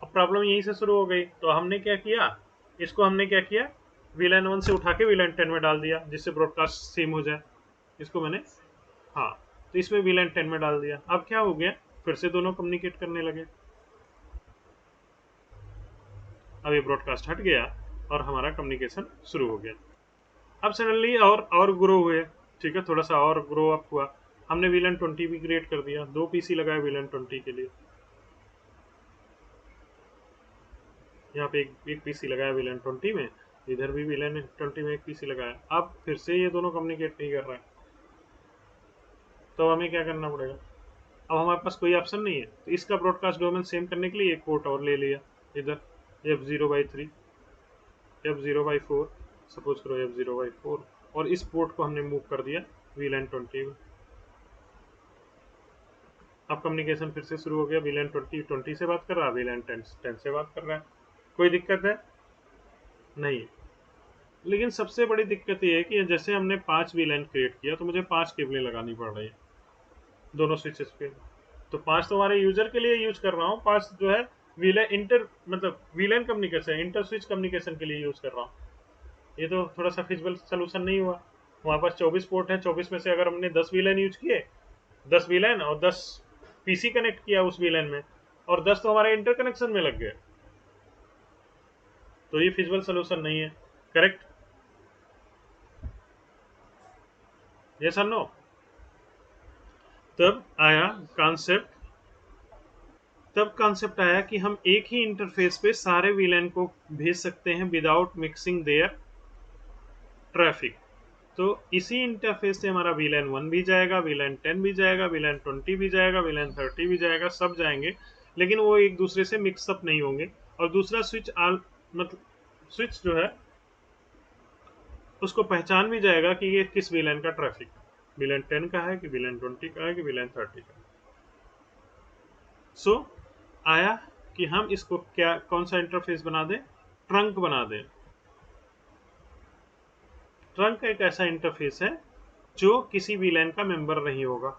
अब प्रॉब्लम यहीं से शुरू हो गई। तो हमने क्या किया, इसको हमने क्या किया, वीलैन 1 से उठा के वीलैन 10 में डाल दिया, जिससे ब्रॉडकास्ट सेम हो जाए। इसको मैंने, हाँ, तो इसमें वीलैन 10 में डाल दिया। अब क्या हो गया, फिर से दोनों कम्युनिकेट करने लगे। अब ये ब्रॉडकास्ट हट गया और हमारा कम्युनिकेशन शुरू हो गया। अब सडनली और ग्रो हुए। ठीक है, थोड़ा सा और ग्रो अप हुआ। हमने वीलैन 20 भी क्रिएट कर दिया, 2 पीसी लगाए वीलैन 20 के लिए। यहाँ पे एक पीसी लगाया वीलैन 20 में, इधर भी वीलैन 20 में एक पीसी लगाया। अब फिर से ये दोनों कम्युनिकेट नहीं कर रहा है, तो हमें क्या करना पड़ेगा, अब हमारे पास कोई ऑप्शन नहीं है। तो इसका ब्रॉडकास्ट डोमेन सेम करने के लिए एक पोर्ट और ले लिया, इधर F0/3, F0/4, सपोज करो F0/4, और इस पोर्ट को हमने मूव कर दिया वीलैन 20 में। अब कम्युनिकेशन फिर से शुरू हो गया, वीलैन 20 से बात कर रहा है, वीलैन 10 से बात कर रहा है। कोई दिक्कत है? नहीं। लेकिन सबसे बड़ी दिक्कत ये है कि जैसे हमने 5 वीलैन क्रिएट किया, तो मुझे 5 केबलें लगानी पड़ रही है दोनों स्विचेस पे। तो 5 तो हमारे यूजर के लिए यूज कर रहा हूँ, 5 जो है वीलैन इंटर, मतलब वीलैन कम्युनिकेशन, इंटर स्विच कम्युनिकेशन के लिए यूज कर रहा हूँ। ये तो थोड़ा सा फिजिबल सोल्यूशन नहीं हुआ। हमारे पास 24 पोर्ट है, 24 में से अगर हमने 10 वीलैन यूज किए, 10 वीलैन और 10 पीसी कनेक्ट किया उस वीलैन में, और 10 तो हमारे इंटरकनेक्शन में लग गए, तो ये फिजिबल सोल्यूशन नहीं है। करेक्ट, यस और नो? तब आया कॉन्सेप्ट, आया कि हम एक ही इंटरफेस पे सारे वीलैन को भेज सकते हैं विदाउट मिक्सिंग देयर ट्रैफिक। तो इसी इंटरफेस से हमारा वीलैन 1 भी जाएगा, वीलैन 10 भी जाएगा, वीलैन 20 भी जाएगा, वीलैन 30 भी जाएगा, सब जाएंगे, लेकिन वो एक दूसरे से मिक्सअप नहीं होंगे। और दूसरा स्विच मतलब स्विच जो है उसको पहचान भी जाएगा कि ये किस वीलैन का ट्रैफिक, वीलैन 10 का है कि वीलैन 20 का है कि वीलैन 30 का। सो आया कि हम इसको क्या, कौन सा इंटरफेस बना दें, ट्रंक बना दें। ट्रंक एक ऐसा इंटरफेस है जो किसी वीलैन का मेंबर नहीं होगा,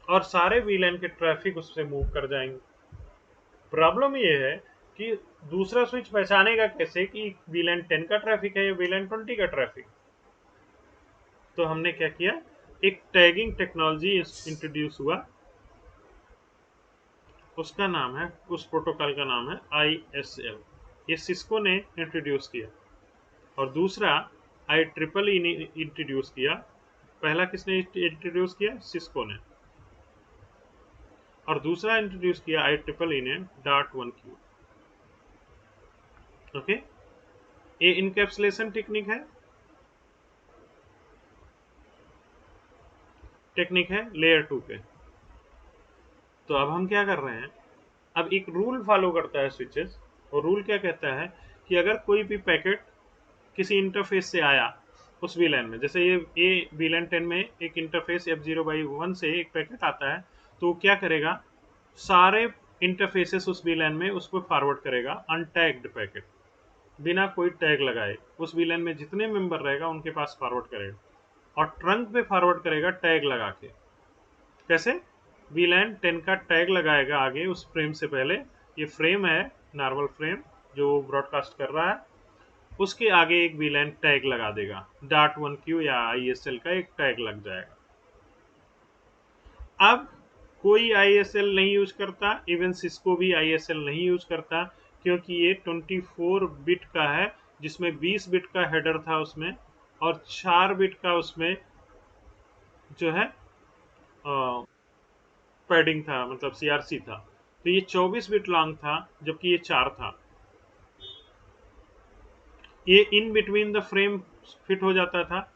और सारे वीलैन के ट्रैफिक उससे मूव कर जाएंगे। प्रॉब्लम ये है कि दूसरा स्विच पहचानेगा कैसे कि वीलैन 10 का ट्रैफिक है या वीलैन 20 का ट्रैफिक। तो हमने क्या किया, एक टैगिंग टेक्नोलॉजी इंट्रोड्यूस हुआ, उसका नाम है, उस प्रोटोकॉल का नाम है ISL। ये सिस्को ने इंट्रोड्यूस किया, और दूसरा IEEE ने इंट्रोड्यूस किया। पहला किसने इंट्रोड्यूस किया, सिस्को ने, और दूसरा इंट्रोड्यूस किया IEEE ने .1Q। ओके, ये इनकैप्सुलेशन टेक्निक है लेयर 2 पे। तो अब हम क्या कर रहे हैं, अब एक रूल फॉलो करता है स्विचेस, और रूल क्या कहता है कि अगर कोई भी पैकेट किसी इंटरफेस से आया, उस वीलैन में। जैसे ये वीलैन 10 में एक इंटरफेस F0/1 से एक पैकेट आता है, तो क्या करेगा, सारे इंटरफेसेस उस वीलैन में उसको फॉरवर्ड करेगा अनटैग्ड पैकेट, बिना कोई टैग लगाए। उस वीलैन में जितने मेंबर रहेगा उनके पास फॉरवर्ड करेगा, और ट्रंक पे फॉरवर्ड करेगा टैग लगा के। कैसे? वीलैन 10 का टैग लगाएगा आगे उस फ्रेम से पहले। ये फ्रेम है, नॉर्मल फ्रेम जो ब्रॉडकास्ट कर रहा है, उसके आगे एक वीलैन टैग लगा देगा, .1q या ISL का एक टैग लग जाएगा। अब कोई ISL नहीं यूज करता, इवन सिस्को भी ISL नहीं यूज करता, क्योंकि ये 24 बिट का है, जिसमें 20 बिट का हेडर था उसमें, और 4 बिट का उसमें जो है पैडिंग था, मतलब CRC था। तो ये 24 बिट लॉन्ग था, जबकि ये 4 था। ये in between the frame fit हो जाता था,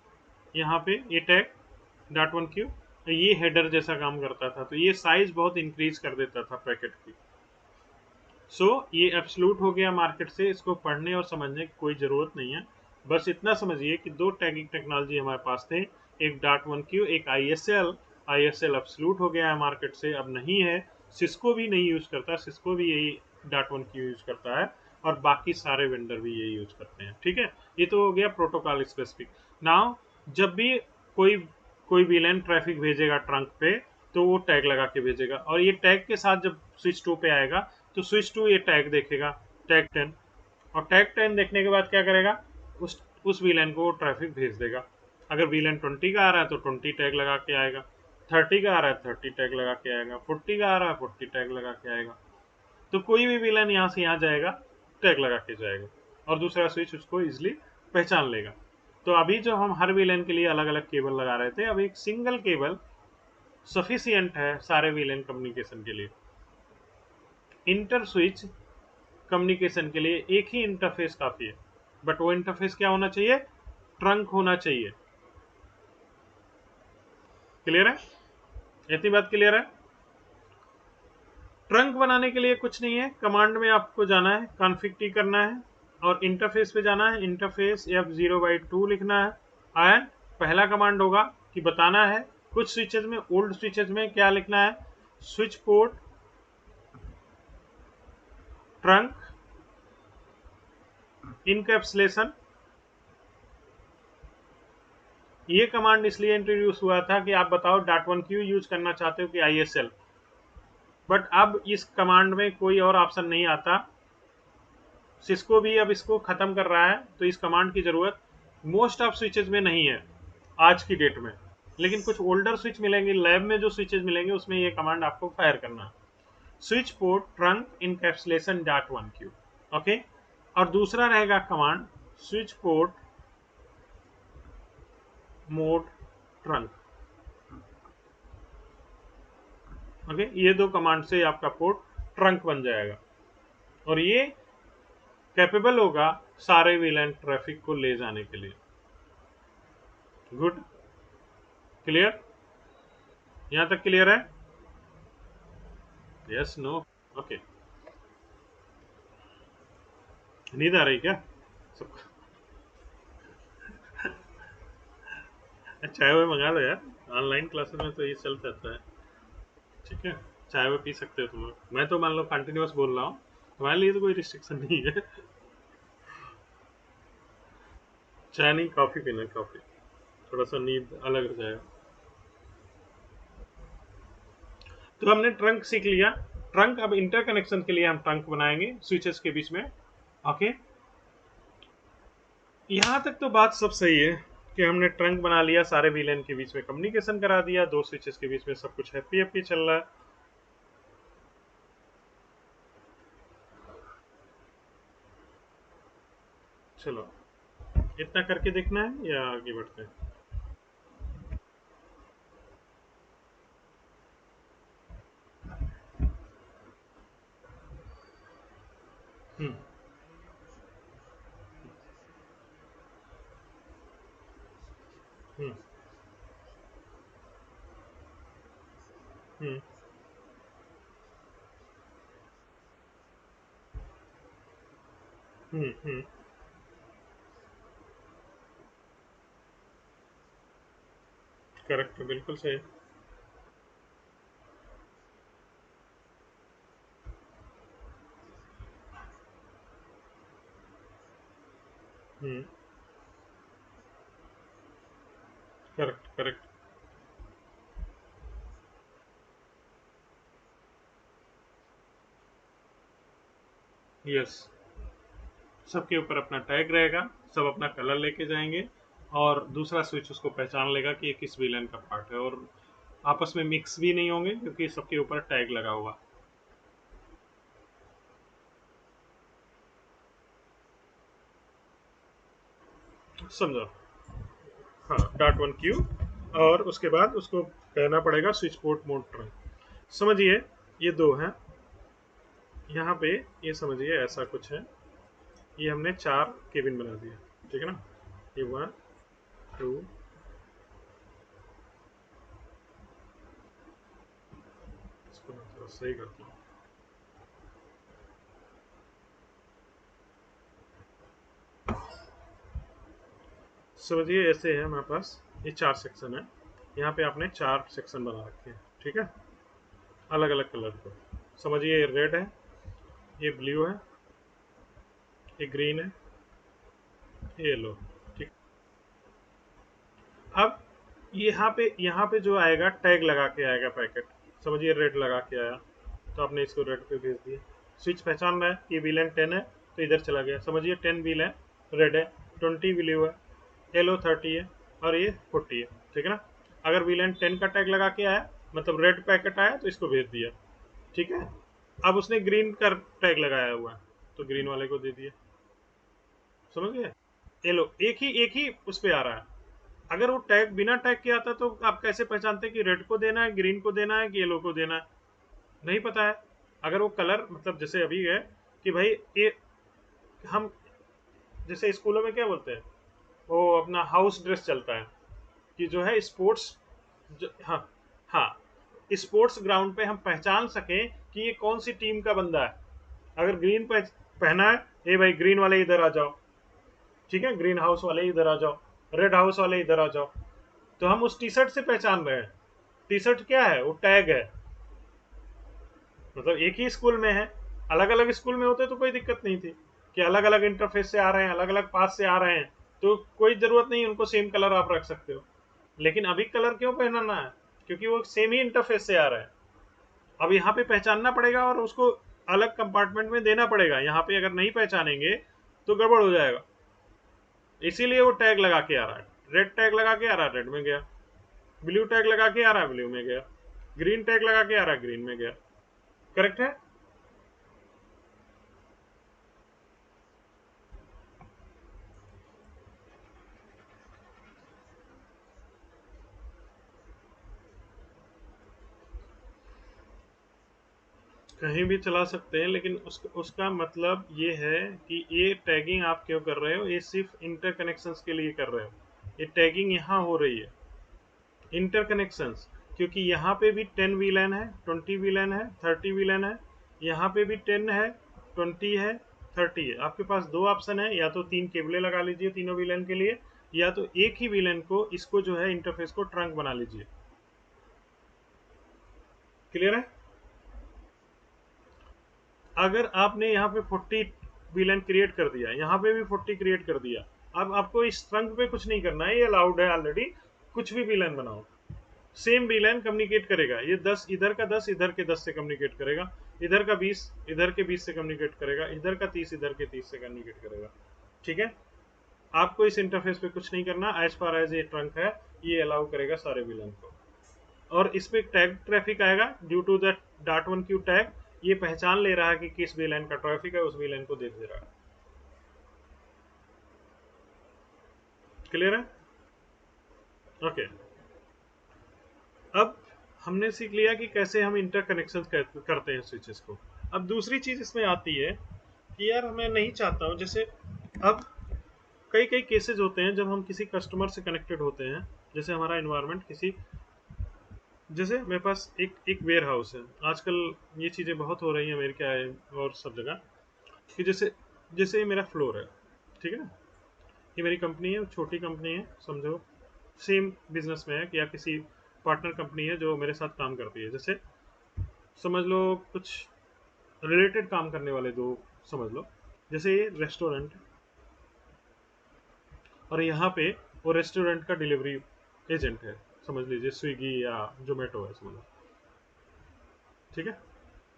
यहाँ पे ये टैग .1q, ये हेडर जैसा काम करता था, तो ये साइज बहुत इंक्रीज कर देता था पैकेट की। ये एब्सोल्यूट हो गया मार्केट से, इसको पढ़ने और समझने की कोई ज़रूरत नहीं है। बस इतना समझिए कि दो टैगिंग टेक्नोलॉजी हमारे पास थे, एक .1q, एक ISL। ISL एब्सोल्यूट हो गया है मार्केट से, अब नहीं है। सिस्को भी नहीं यूज करता, सिस्को भी यही .1q यूज करता है, और बाकी सारे वेंडर भी यही यूज करते हैं। ठीक है, ये तो हो गया प्रोटोकॉल स्पेसिफिक। नाउ जब भी कोई कोई वीलैन ट्रैफिक भेजेगा ट्रंक पे, तो वो टैग लगा के भेजेगा, और ये टैग के साथ जब स्विच 2 पे आएगा, तो स्विच टू ये टैग देखेगा, टैग 10, और टैग 10 देखने के बाद क्या करेगा, उस वीलैन को ट्रैफिक भेज देगा। अगर वीलैन 20 का आ रहा है तो 20 टैग लगा के आएगा, 30 का आ रहा है 30 टैग लगा के आएगा, 40 का आ रहा है 40 टैग लगा के आएगा। तो कोई भी वीलैन यहाँ से यहाँ जाएगा, टैग लगा के जाएगा, और दूसरा स्विच उसको इजिली पहचान लेगा। तो अभी जो हम हर वीलैन के लिए अलग अलग केबल लगा रहे थे, अब एक सिंगल केबल सफिशियंट है सारे वीलैन कम्युनिकेशन के लिए। इंटर स्विच कम्युनिकेशन के लिए एक ही इंटरफेस काफी है, बट वो इंटरफेस क्या होना चाहिए, ट्रंक होना चाहिए। क्लियर है? इतनी बात क्लियर है? ट्रंक बनाने के लिए कुछ नहीं है, कमांड में आपको जाना है, कॉन्फ़िग टी करना है, और इंटरफेस पे जाना है, इंटरफेस F0/2 लिखना है, एंड पहला कमांड होगा कि बताना है कुछ स्विचेज में, ओल्ड स्विचेज में क्या लिखना है, स्विच पोर्ट ट्रंक इनकैप्सुलेशन। ये कमांड इसलिए इंट्रोड्यूस हुआ था कि आप बताओ .1q यूज करना चाहते हो कि ISL, बट अब इस कमांड में कोई और ऑप्शन नहीं आता। सिस्को भी अब इसको खत्म कर रहा है, तो इस कमांड की जरूरत मोस्ट ऑफ स्विचेज में नहीं है आज की डेट में। लेकिन कुछ ओल्डर स्विच मिलेंगे, लैब में जो स्विचेज मिलेंगे उसमें ये कमांड आपको फायर करना है, switch port trunk encapsulation .1q। Okay, और दूसरा रहेगा command switch port mode trunk. Okay, ये दो कमांड से आपका पोर्ट ट्रंक बन जाएगा, और ये कैपेबल होगा सारे वीलैन ट्रैफिक को ले जाने के लिए। Good, clear? यहां तक क्लियर है? Yes, no? ओके, नींद आ रही क्या सबको? चाय वाय मंगा लो यार, ऑनलाइन क्लासेस में तो ये चल जाता है। ठीक है, चाय वाय पी सकते हो तुम लोग, मैं तो मान लो कंटिन्यूस बोल रहा हूँ, तुम्हारे लिए तो कोई रिस्ट्रिक्शन नहीं है। चाय नहीं, कॉफी पीना, कॉफी, थोड़ा सा नींद अलग हो जाएगा। तो हमने ट्रंक सीख लिया। ट्रंक, अब इंटरकनेक्शन के लिए हम ट्रंक बनाएंगे स्विचेस के बीच में। ओके, यहाँ तक तो बात सब सही है कि हमने ट्रंक बना लिया, सारे विलेन के बीच में कम्युनिकेशन करा दिया, दो स्विचेस के बीच में सब कुछ हैप्पी हैप्पी चल रहा है। चलो, इतना करके देखना है या आगे बढ़ते हैं? हम्म, हम्म, हम्म, हम्म, करेक्ट, बिल्कुल सही। हम्म। Correct correct. यस, सबके ऊपर अपना टैग रहेगा, सब अपना कलर लेके जाएंगे, और दूसरा स्विच उसको पहचान लेगा कि ये किस विलन का पार्ट है, और आपस में मिक्स भी नहीं होंगे क्योंकि सबके ऊपर टैग लगा हुआ। समझो। हाँ, डॉट वन क्यू, और उसके बाद उसको कहना पड़ेगा स्विच पोर्ट मोड ट्राई। समझिए, ये दो हैं यहाँ पे, ये समझिए ऐसा कुछ है। ये हमने चार केबिन बना दिए, ठीक है ना। ये वन, टू, इसको मैं थोड़ा सही करता हूँ। समझिए ऐसे है हमारे पास, ये चार सेक्शन है। यहाँ पे आपने चार सेक्शन बना रखे हैं, ठीक है, अलग अलग कलर के। समझिए ये रेड है, ये ब्लू है, ये ग्रीन है, ये येलो। ठीक। अब यहाँ पे जो आएगा टैग लगा के आएगा पैकेट। समझिए रेड लगा के आया, तो आपने इसको रेड पे भेज दिया। स्विच पहचान रहा है कि विलन 10 है, तो इधर चला गया। समझिए 10 व्हील है, रेड है, 20 ब्लू है, येलो 30 है, और ये 40 है, ठीक है ना। अगर विलन 10 का टैग लगा के आया, मतलब रेड पैकेट आया, तो इसको भेज दिया, ठीक है। अब उसने ग्रीन का टैग लगाया हुआ है, तो ग्रीन वाले को दे दिया। समझ गए। ये लो, एक ही उस पे आ रहा है। अगर वो टैग बिना टैग के आता तो आप कैसे पहचानते कि रेड को देना है, ग्रीन को देना है, कि येलो को देना है? नहीं पता है। अगर वो कलर, मतलब जैसे अभी है कि भाई ये, हम जैसे स्कूलों में क्या बोलते हैं, वो अपना हाउस ड्रेस चलता है कि जो है स्पोर्ट्स, हाँ हाँ, स्पोर्ट्स ग्राउंड पे हम पहचान सकें कि ये कौन सी टीम का बंदा है। अगर ग्रीन पहना है, ये भाई ग्रीन वाले इधर आ जाओ, ठीक है, ग्रीन हाउस वाले इधर आ जाओ, रेड हाउस वाले इधर आ जाओ, तो हम उस टी शर्ट से पहचान रहे हैं। टी शर्ट क्या है, वो टैग है। मतलब एक ही स्कूल में है, अलग अलग स्कूल में होते तो कोई दिक्कत नहीं थी कि अलग अलग इंटरफेस से आ रहे हैं, अलग अलग पास से आ रहे हैं, तो कोई जरूरत नहीं, उनको सेम कलर आप रख सकते हो। लेकिन अभी कलर क्यों पहनाना है, क्योंकि वो सेम ही इंटरफेस से आ रहा है। अब यहाँ पे पहचानना पड़ेगा और उसको अलग कंपार्टमेंट में देना पड़ेगा। यहाँ पे अगर नहीं पहचानेंगे तो गड़बड़ हो जाएगा। इसीलिए वो टैग लगा के आ रहा है। रेड टैग लगा के आ रहा है, रेड में गया। ब्लू टैग लगा के आ रहा है, ब्लू में गया। ग्रीन टैग लगा के आ रहा है, ग्रीन में गया। करेक्ट है। कहीं भी चला सकते हैं, लेकिन उसका मतलब ये है कि ये टैगिंग आप क्यों कर रहे हो, ये सिर्फ इंटरकनेक्शंस के लिए कर रहे हो। ये टैगिंग यहाँ हो रही है, इंटरकनेक्शंस, क्योंकि यहाँ पे भी 10 वीलन है, 20 वीलन है, 30 वीलन है। यहाँ पे भी 10 है, 20 है, 30 है। आपके पास दो ऑप्शन है, या तो तीन केबले लगा लीजिए तीनों वीलन के लिए, या तो एक ही वीलन को, इसको जो है इंटरफेस को ट्रंक बना लीजिए। क्लियर है। अगर आपने यहाँ पे 40 विलन क्रिएट कर दिया, यहाँ पे भी 40 क्रिएट कर दिया, अब आपको इस ट्रंक पे कुछ नहीं करना है, ये अलाउड है ऑलरेडी। कुछ भी विलन बनाओ, सेम विलन कम्युनिकेट करेगा। ये 10 इधर का, 10 इधर के 10 से कम्युनिकेट करेगा, इधर का 20 इधर के 20 से कम्युनिकेट करेगा, इधर का 30 इधर के 30 से कम्युनिकेट करेगा। ठीक है। आपको इस इंटरफेस पे कुछ नहीं करना, एज फार एज ये ट्रंक है, ये अलाउ करेगा सारे विलन को। और इस पे टैग ट्रैफिक आएगा due to the dot one Q tag. ये पहचान ले रहा है कि किस वीलाइन का ट्रैफिक है, उस वीलाइन को दे दे रहा है। क्लियर है। ओके। अब हमने सीख लिया कि कैसे हम इंटरकनेक्शन करते हैं स्विचेस को। अब दूसरी चीज इसमें आती है कि यार मैं नहीं चाहता हूँ, जैसे अब कई कई केसेस होते हैं जब हम किसी कस्टमर से कनेक्टेड होते हैं। जैसे हमारा इन्वायरमेंट किसी, जैसे मेरे पास एक वेयर हाउस है आजकल। ये चीज़ें बहुत हो रही हैं अमेरिका है और सब जगह, कि जैसे जैसे ये मेरा फ्लोर है, ठीक है ना। ये मेरी कंपनी है, छोटी कंपनी है समझो, सेम बिजनेस में है कि या किसी पार्टनर कंपनी है जो मेरे साथ काम करती है, जैसे समझ लो कुछ रिलेटेड काम करने वाले दो, समझ लो जैसे ये रेस्टोरेंट और यहाँ पे वो रेस्टोरेंट का डिलीवरी एजेंट है, समझ लीजिए स्विगी या जोमेटो है, समझ लो। ठीक है,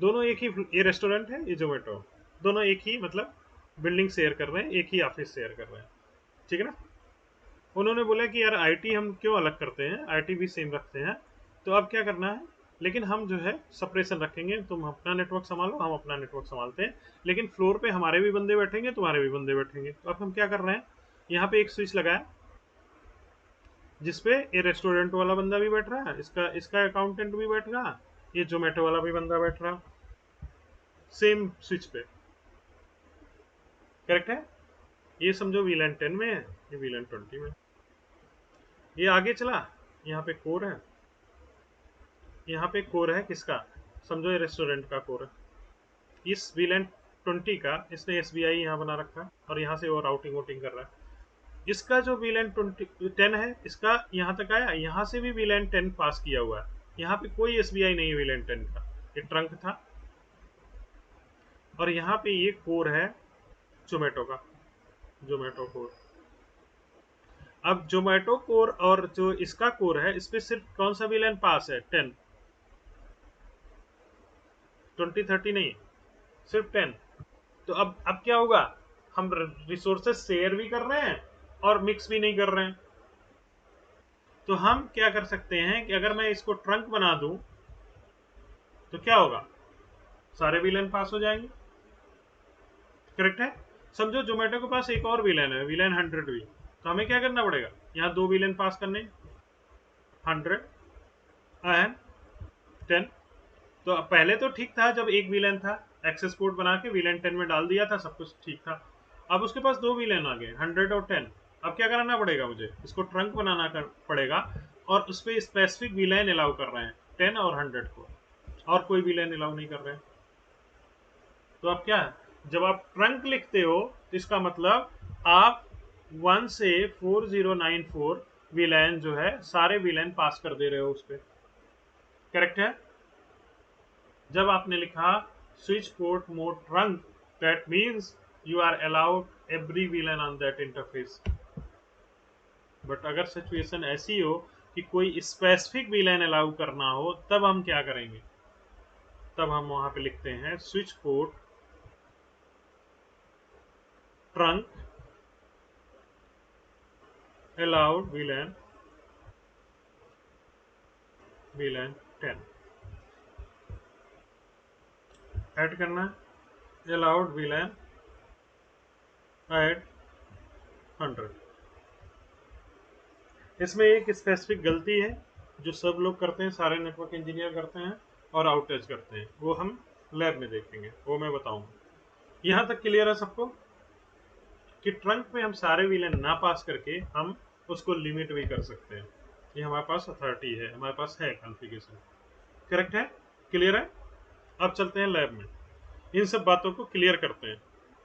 दोनों एक ही, ये रेस्टोरेंट है, ये जोमेटो, दोनों एक ही मतलब बिल्डिंग शेयर कर रहे हैं, एक ही ऑफिस शेयर कर रहे हैं। ठीक है ना। उन्होंने बोला कि यार आईटी हम क्यों अलग करते हैं, आईटी भी सेम रखते हैं, तो अब क्या करना है, लेकिन हम जो है सेपरेशन रखेंगे, तुम अपना नेटवर्क संभालो, हम अपना नेटवर्क संभालते हैं, लेकिन फ्लोर पे हमारे भी बंदे बैठेंगे, तुम्हारे भी बंदे बैठेंगे। तो अब हम क्या कर रहे हैं, यहाँ पे एक स्विच लगाया जिसपे ये रेस्टोरेंट वाला बंदा भी बैठ रहा है, इसका इसका अकाउंटेंट भी बैठ रहा, ये जोमेटो वाला भी बंदा बैठ रहा, सेम स्विच पे। करेक्ट है। ये समझो वीलैन 10 में है, ये वीलैन 20 में। ये आगे चला, यहाँ पे कोर है, यहाँ पे कोर है किसका, समझो ये रेस्टोरेंट का कोर है। इस वीलैन 20 का इसने एसबीआई यहाँ बना रखा है और यहाँ से वो राउटिंग वोटिंग कर रहा है। इसका जो वीलैन 10 है, इसका यहाँ तक आया, यहाँ से भी वीलैन 10 पास किया हुआ है, यहाँ पे कोई एसबीआई नहीं है वीलैन 10 का, ये ट्रंक था। और यहाँ पे ये कोर है जोमेटो का, जोमेटो कोर। अब जोमेटो कोर और जो इसका कोर है, इस पे सिर्फ कौन सा वीलैन पास है, 10, 20 30 नहीं, सिर्फ 10। तो अब क्या होगा, हम रिसोर्सेज शेयर भी कर रहे हैं और मिक्स भी नहीं कर रहे हैं। तो हम क्या कर सकते हैं कि अगर मैं इसको ट्रंक बना दूं तो क्या होगा, सारे विलेन पास हो जाएंगे। करेक्ट है। समझो जोमेटो के पास एक और विलेन है, विलेन 100 भी, तो हमें क्या करना पड़ेगा, यहाँ दो विलेन पास करने, 100 एंड 10। तो पहले तो ठीक था, जब एक विलेन था, एक्सेस पोर्ट बना के विलेन 10 में डाल दिया था, सब कुछ ठीक था। अब उसके पास दो विलेन आ गए, 100 और 10। अब क्या कराना पड़ेगा, मुझे इसको ट्रंक बनाना पड़ेगा और उस पर स्पेसिफिक विलेन अलाउ कर रहे हैं 10 और 100 को, और कोई विलेन अलाउ नहीं कर रहे हैं। तो अब क्या है, जब आप ट्रंक लिखते हो तो इसका मतलब आप 1 से 4094 विलेन जो है, सारे विलेन पास कर दे रहे हो उस पर। करेक्ट है। जब आपने लिखा switch port mode trunk, that means you are allowed every VLAN on that interface. But अगर सिचुएशन ऐसी हो कि कोई स्पेसिफिक विलेन अलाउ करना हो, तब हम क्या करेंगे, तब हम वहां पे लिखते हैं switch port trunk allowed VLAN 10 add करना है, allowed VLAN add 100। इसमें एक स्पेसिफिक गलती है जो सब लोग करते हैं, सारे नेटवर्क इंजीनियर करते हैं और आउटेज करते हैं, वो हम लैब में देखेंगे, वो मैं बताऊंगा। यहाँ तक क्लियर है सबको कि ट्रंक में हम सारे विलेन ना पास करके हम उसको लिमिट भी कर सकते हैं, ये हमारे पास अथॉरिटी है, हमारे पास है कॉन्फ़िगरेशन। करेक्ट है, क्लियर है। अब चलते हैं लैब में, इन सब बातों को क्लियर करते हैं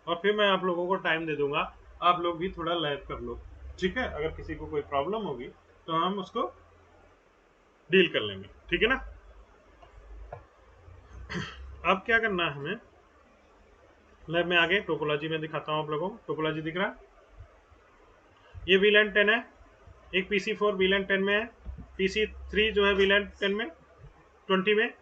और फिर मैं आप लोगों को टाइम दे दूंगा, आप लोग भी थोड़ा लैब कर लो। ठीक है, अगर किसी को कोई प्रॉब्लम होगी तो हम उसको डील कर लेंगे। ठीक है ना। अब क्या करना है हमें, लैब में आगे टोपोलॉजी में दिखाता हूँ आप लोगों को। टोपोलॉजी दिख रहा है, ये VLAN 10 है, एक PC4 VLAN 10 में है, PC3 जो है VLAN 10 में 20 में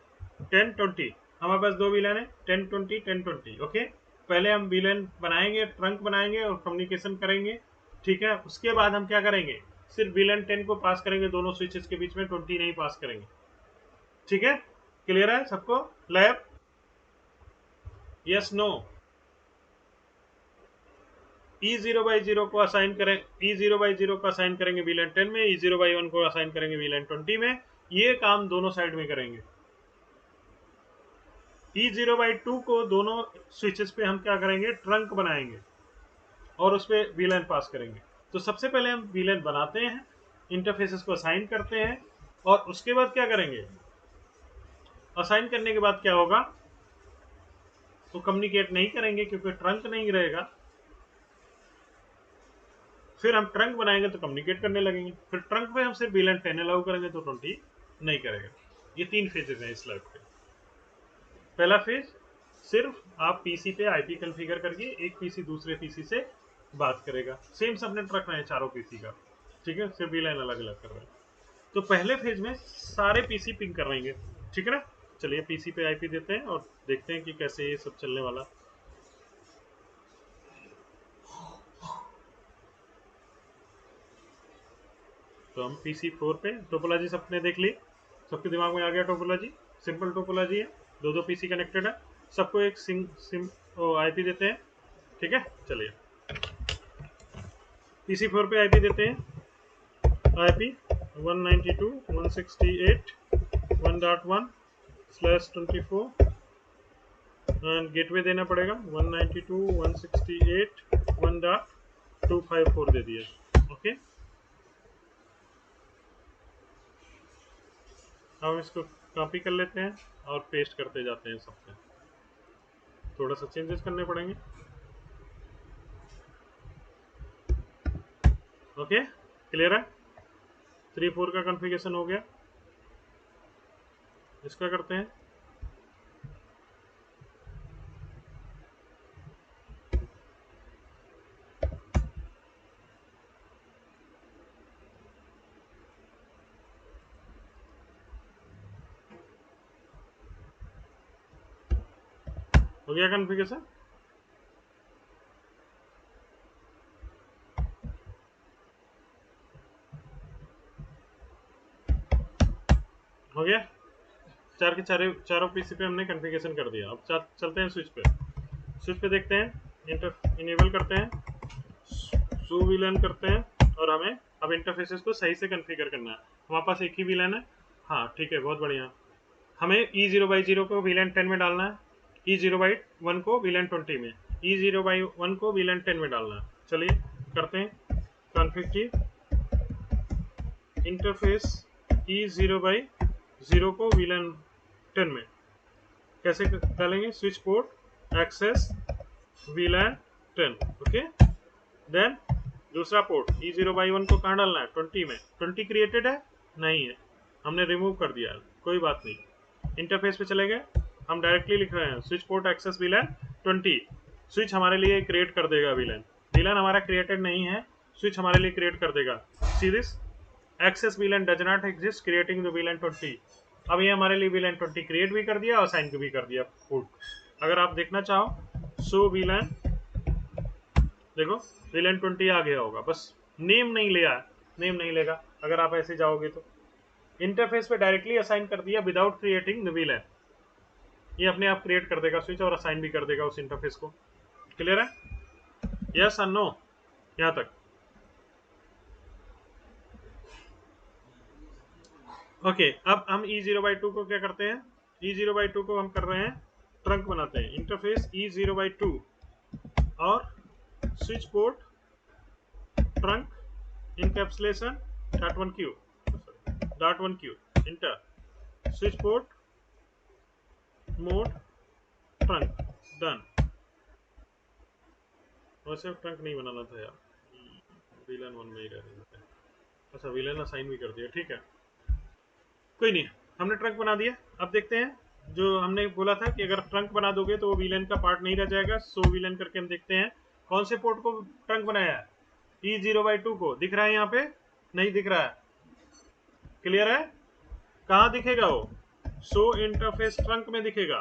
10 20, हमारे पास दो VLAN है 10 20 10 20। ओके, पहले हम VLAN बनाएंगे, ट्रंक बनाएंगे और कम्युनिकेशन करेंगे। ठीक है, उसके बाद हम क्या करेंगे, सिर्फ VLAN 10 को पास करेंगे, दोनों स्विचेस के बीच में 20 नहीं पास करेंगे। ठीक है, क्लियर है सबको लैब, यस नो। E0/0 को असाइन करें, E0/0 को असाइन करेंगे VLAN 10 में, E0/1 को असाइन करेंगे VLAN 20 में। ये काम दोनों साइड में करेंगे। E0/2 को दोनों स्विचेस पे हम क्या करेंगे, ट्रंक बनाएंगे और उस पर VLAN पास करेंगे। तो सबसे पहले हम VLAN बनाते हैं, इंटरफेसेस को असाइन करते हैं और उसके बाद क्या करेंगे, असाइन करने के बाद क्या होगा, तो कम्युनिकेट नहीं करेंगे क्योंकि ट्रंक नहीं रहेगा। फिर हम ट्रंक बनाएंगे तो कम्युनिकेट करने लगेंगे, फिर ट्रंक में हम सिर्फ VLAN 10 अलाउ करेंगे तो 20 नहीं करेगा। ये 3 फेजेस हैं इस लैब के। पहला फेज सिर्फ आप पीसी पे आईपी कॉन्फ़िगर करके एक पीसी दूसरे पीसी से बात करेगा, सेम सबनेट रख रहे हैं चारों पीसी का, ठीक है, सिर्फ VLAN अलग अलग कर रहे हैं। तो पहले फेज में सारे पीसी पिंग कर रहेंगे, ठीक है ना। चलिए पीसी पे आईपी देते हैं और देखते हैं कि कैसे ये सब चलने वाला। तो हम PC4 पे टोपोलॉजी सबने देख ली, सबके दिमाग में आ गया टोपोलॉजी, सिंपल टोपोलॉजी है, दो दो पीसी कनेक्टेड है, सबको एक सिम आईपी देते हैं, ठीक है। चलिए PC4 पे आईपी देते हैं, आईपी 192.168.1.1/24 एंड गेटवे देना पड़ेगा 192.168.1.254 दे दिया, ओके। हम इसको कॉपी कर लेते हैं और पेस्ट करते जाते हैं सब पे, थोड़ा सा चेंजेस करने पड़ेंगे, ओके। क्लियर है, 3-4 का कॉन्फ़िगरेशन हो गया। इसका करते हैं, हो गया कॉन्फ़िगरेशन। हो गया, चार के चारों पीसी पे हमने कॉन्फ़िगरेशन कर दिया। अब चलते हैं स्विच पे, स्विच पे देखते हैं, इनेबल करते हैं, शो VLAN करते हैं और हमें अब इंटरफेसेस को सही से कॉन्फ़िगर करना है। हमारे पास एक ही VLAN है, हाँ ठीक है, बहुत बढ़िया। हमें E0/0 को VLAN 10 में डालना है, E0/1 को VLAN 20 में, E0/1 को VLAN 10 में डालना है। चलिए करते हैं कॉन्फ़िग की इंटरफेस E0/0 को VLAN 10 में कैसे डालेंगे, switch port access VLAN 10, okay. Then दूसरा पोर्ट E0/1 को कहाँ डालना है, 20 में। 20 क्रिएटेड है, नहीं है, हमने रिमूव कर दिया है, कोई बात नहीं। इंटरफेस पे चले गए, हम डायरेक्टली लिख रहे हैं switch port access VLAN 20। Switch हमारे लिए क्रिएट कर देगा VLAN हमारा क्रिएटेड नहीं है, स्विच हमारे लिए क्रिएट कर देगा। See this, access VLAN does not exist creating the VLAN 20। अब ये हमारे लिए VLAN 20 क्रिएट भी कर दिया और साइन भी कर दिया पोर्ट। अगर आप देखना चाहो सो VLAN, देखो VLAN 20 आ गया होगा, बस नेम नहीं लिया है, नेम नहीं लेगा अगर आप ऐसे जाओगे तो। इंटरफेस पे डायरेक्टली असाइन कर दिया विदाउट क्रिएटिंग द VLAN, ये अपने आप क्रिएट कर देगा स्विच और असाइन भी कर देगा उस इंटरफेस को। क्लियर है, यस और नो यहाँ तक, ओके। अब हम E0/2 को क्या करते हैं, E0/2 को हम कर रहे हैं ट्रंक बनाते हैं, इंटरफेस E0/2 और switch port trunk encapsulation .1q inter switch port mode trunk done. वैसे ट्रंक नहीं बनाना था यार, VLAN 1 में ही रह जाता है। अच्छा VLAN असाइन भी कर दिया, ठीक है, कोई नहीं, हमने ट्रंक बना दिया। अब देखते हैं जो हमने बोला था कि अगर ट्रंक बना दोगे तो वो VLAN का पार्ट नहीं रह जाएगा, सो VLAN करके हम देखते हैं कौन से पोर्ट को ट्रंक बनाया है। E0/2 को दिख रहा है यहाँ पे, नहीं दिख रहा है, क्लियर है, कहाँ दिखेगा वो, सो इंटरफेस ट्रंक में दिखेगा।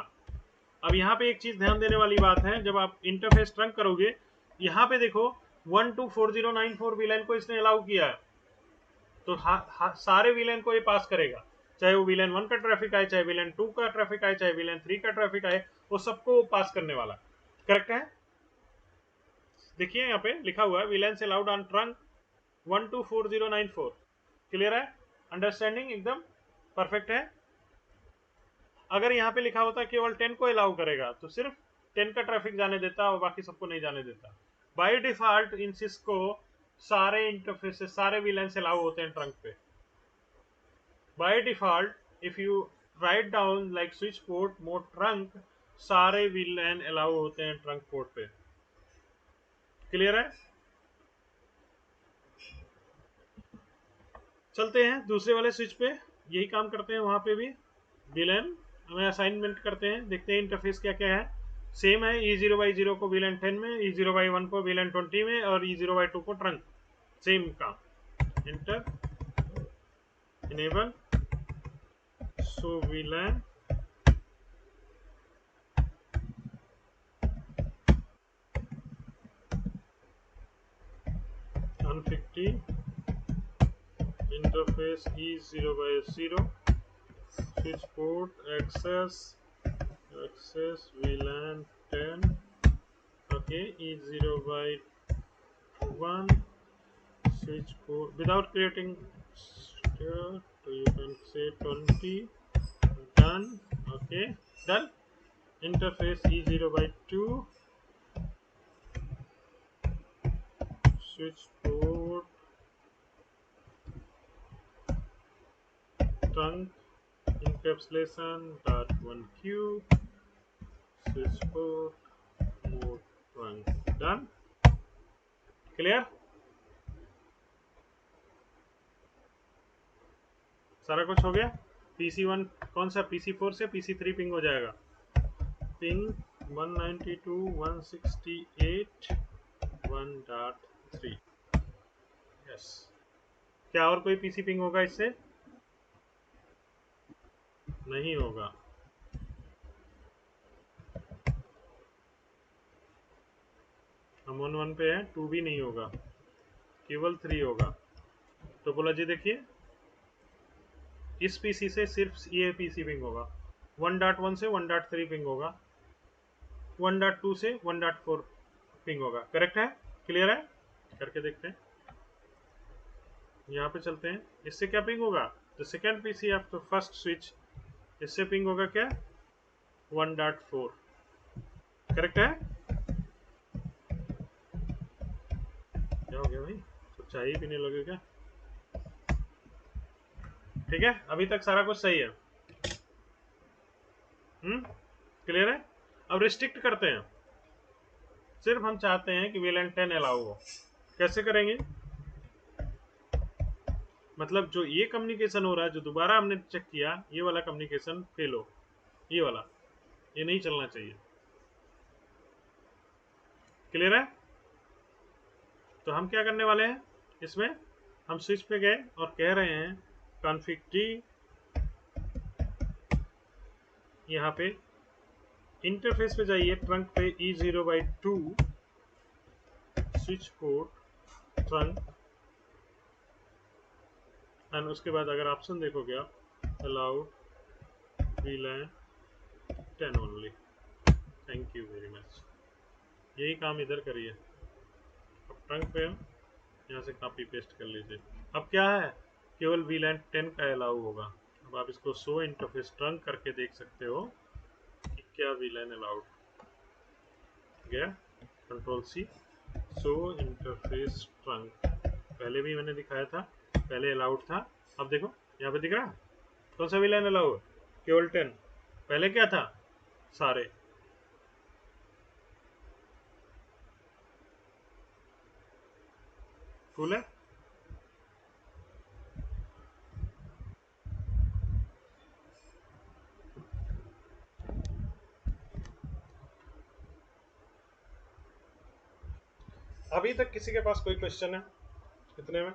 अब यहाँ पे एक चीज ध्यान देने वाली बात है, जब आप इंटरफेस ट्रंक करोगे, यहाँ पे देखो 124094 VLAN को इसने अलाउ किया है, तो सारे VLAN को ये पास करेगा, चाहे वो VLAN 1 का ट्रैफिक आए, चाहे VLAN 2 का ट्रैफिक आए, चाहे VLAN 3 का ट्रैफिक आए, वो सबको पास करने वाला। करेक्ट है, देखिए यहाँ पे लिखा हुआ है VLAN से अलाउड ऑन ट्रंक 124094। क्लियर है, अंडरस्टैंडिंग एकदम परफेक्ट है। अगर यहाँ पे लिखा होता केवल 10 को अलाउ करेगा तो सिर्फ 10 का ट्रैफिक जाने देता और बाकी सबको नहीं जाने देता। बाय डिफॉल्ट इन सिस्को सारे इंटरफेस सारे VLAN से अलाउ होते हैं ट्रंक पे। By default if you write down like switch port mode trunk, सारे VLAN अलाउ होते हैं ट्रंक पोर्ट पे। क्लियर है, चलते हैं दूसरे वाले स्विच पे, यही काम करते हैं वहां पे भी। VLAN हमें असाइनमेंट करते हैं, देखते हैं इंटरफेस क्या क्या है। सेम है, E0/0 को VLAN 10 में, E0/1 को VLAN 20 में, और E0/2 को ट्रंक। सेम काम। Inter enable so VLAN 150 interface E0/0 switch port access VLAN 10, okay, E0/1 switch port without creating stir, so you can say 20, done, okay, done. Interface E0/2 switch port trunk encapsulation dot 1q switch port mode trunk, done, clear। सारा कुछ हो गया। PC1 कौन सा, PC4 से PC3 ping हो जाएगा। Ping 192.168.1.3, yes. क्या और कोई PC पिंग होगा इससे? नहीं होगा। हम 1 पे है, 2 भी नहीं होगा, केवल 3 होगा। टोपोलॉजी देखिए, इस PC से सिर्फ ये PC पिंग होगा। 1.1 से 1.3 पिंग होगा, 1.2 से 1.4 पिंग होगा। करेक्ट है, क्लियर है? करके देखते हैं। यहाँ पे चलते हैं, इससे क्या पिंग होगा? The second PC after first switch, इससे पिंग होगा क्या? 1.4। करेक्ट है? क्या हो गया भाई, तो चाय ही पीने लगे क्या? ठीक है, अभी तक सारा कुछ सही है। क्लियर है? अब रिस्ट्रिक्ट करते हैं। सिर्फ हम चाहते हैं कि VLAN 10 अलाउ हो। कैसे करेंगे? मतलब जो ये कम्युनिकेशन हो रहा है, जो दोबारा हमने चेक किया, ये वाला कम्युनिकेशन फेल हो, ये वाला, ये नहीं चलना चाहिए। क्लियर है? तो हम क्या करने वाले हैं इसमें, हम स्विच पे गए और कह रहे हैं कॉन्फ़िग टी, यहाँ पे इंटरफेस पे जाइए, ट्रंक पे E0/2 switch port trunk, and उसके बाद अगर ऑप्शन देखोगे आप, allow VLAN 10 only. Thank you very much. यही काम इधर करिए। अब ट्रंक पे हम यहाँ से कॉपी पेस्ट कर लीजिए। अब क्या है, केवल VLAN 10 का अलाउ होगा। अब आप इसको शो इंटरफेस ट्रंक करके देख सकते हो कि क्या VLAN अलाउड गया। Control C, show interface trunk, पहले भी मैंने दिखाया था, पहले अलाउड था। अब देखो यहाँ पे दिख रहा है कौन सा VLAN अलाउ है, केवल 10। पहले क्या था, सारे। कूल है? अभी तक किसी के पास कोई क्वेश्चन है इतने में?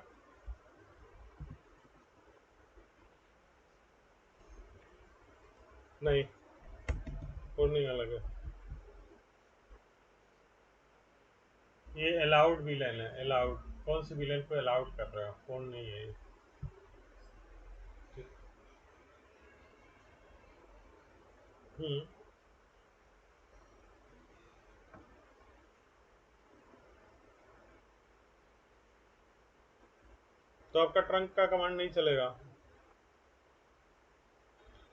नहीं, कोडिंग अलग है। ये अलाउड VLAN है, अलाउड। कौन सी VLAN को अलाउड कर रहे हो, कौन नहीं है ये? हम्म, तो आपका ट्रंक का कमांड नहीं चलेगा,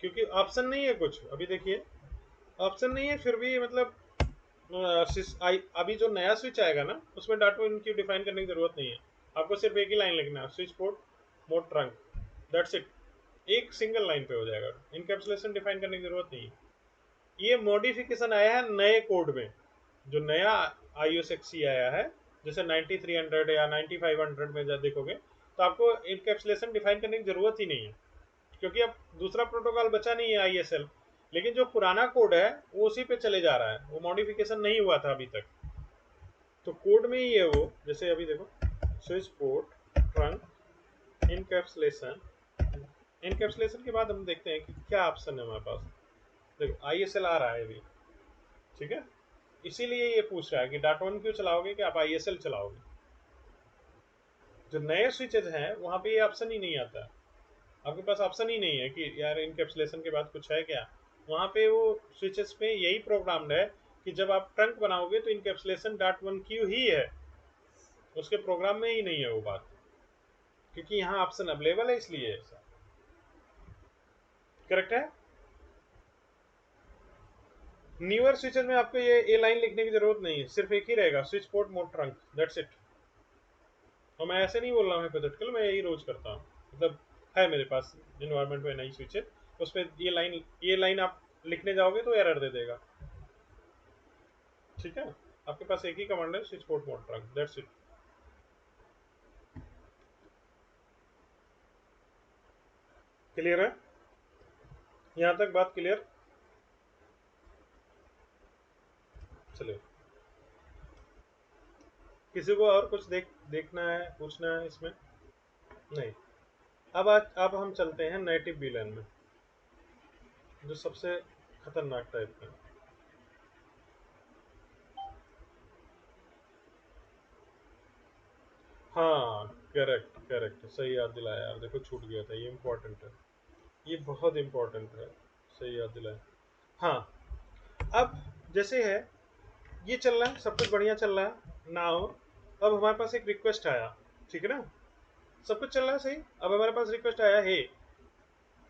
क्योंकि ऑप्शन नहीं है कुछ। अभी देखिए, ऑप्शन नहीं है, फिर भी मतलब अभी जो नया स्विच आएगा ना, उसमें डाटा इनकी डिफाइन करने की जरूरत नहीं है। आपको सिर्फ एक ही लाइन लिखना है, switch port mode trunk, that's it. एक सिंगल लाइन पे हो जाएगा, इनकैप्सुलेशन डिफाइन करने की जरूरत नहीं है। ये मॉडिफिकेशन आया है नए कोड में, जो नया iOS XE आया है, जैसे 9300 या 9500 में जब देखोगे तो आपको इनकैप्सुलेशन डिफाइन करने की जरूरत ही नहीं है, क्योंकि अब दूसरा प्रोटोकॉल बचा नहीं है ISL। लेकिन जो पुराना कोड है वो उसी पे चले जा रहा है, वो मॉडिफिकेशन नहीं हुआ था अभी तक। तो कोड में ही है वो, जैसे अभी देखो switch port trunk encapsulation. Encapsulation के बाद हम देखते हैं कि क्या ऑप्शन है हमारे पास। देखो ISL आ रहा है अभी, ठीक है, इसीलिए ये पूछ रहा है कि डाटा वन क्यों चलाओगे, कि आप ISL चलाओगे। जो नए स्विचेज हैं वहां पे ये ऑप्शन ही नहीं आता, आपके पास ऑप्शन ही नहीं है कि यार इनकैप्सुलेशन के बाद कुछ है क्या। वहां पे वो स्विचेस पे यही प्रोग्राम्ड है कि जब आप ट्रंक बनाओगे तो इनकैप्सुलेशन डॉट वन क्यू ही है, उसके प्रोग्राम में ही नहीं है वो बात, क्योंकि यहाँ ऑप्शन अवेलेबल है इसलिए ऐसा। करेक्ट है। न्यूअर स्विचेस में आपको ये लाइन लिखने की जरूरत नहीं है, सिर्फ एक ही रहेगा, switch port mode trunk, that's it. और मैं ऐसे नहीं बोल रहा हूँ हिपोथेटिकल, मैं यही रोज करता हूँ। मतलब है मेरे पास इन्वायरमेंट में नई स्विच है, उस पर ये लाइन आप लिखने जाओगे तो एरर दे देगा। ठीक है, आपके पास एक ही कमांड है, switch port mode trunk, that's it. Clear है, यहाँ तक बात क्लियर। चलिए, किसी को और कुछ देखना है, पूछना है इसमें? नहीं। अब हम चलते हैं नेटिव वीलन में, जो सबसे खतरनाक टाइप का। हाँ, करेक्ट करेक्ट, सही याद दिलाया यार, देखो छूट गया था, ये इम्पोर्टेंट है, ये बहुत इम्पोर्टेंट है, सही याद दिलाया। हाँ, अब जैसे है, ये चल रहा है, सब कुछ बढ़िया चल रहा है ना हो। अब हमारे पास एक रिक्वेस्ट आया, ठीक है ना, सब कुछ चल रहा है सही। अब हमारे पास रिक्वेस्ट आया है,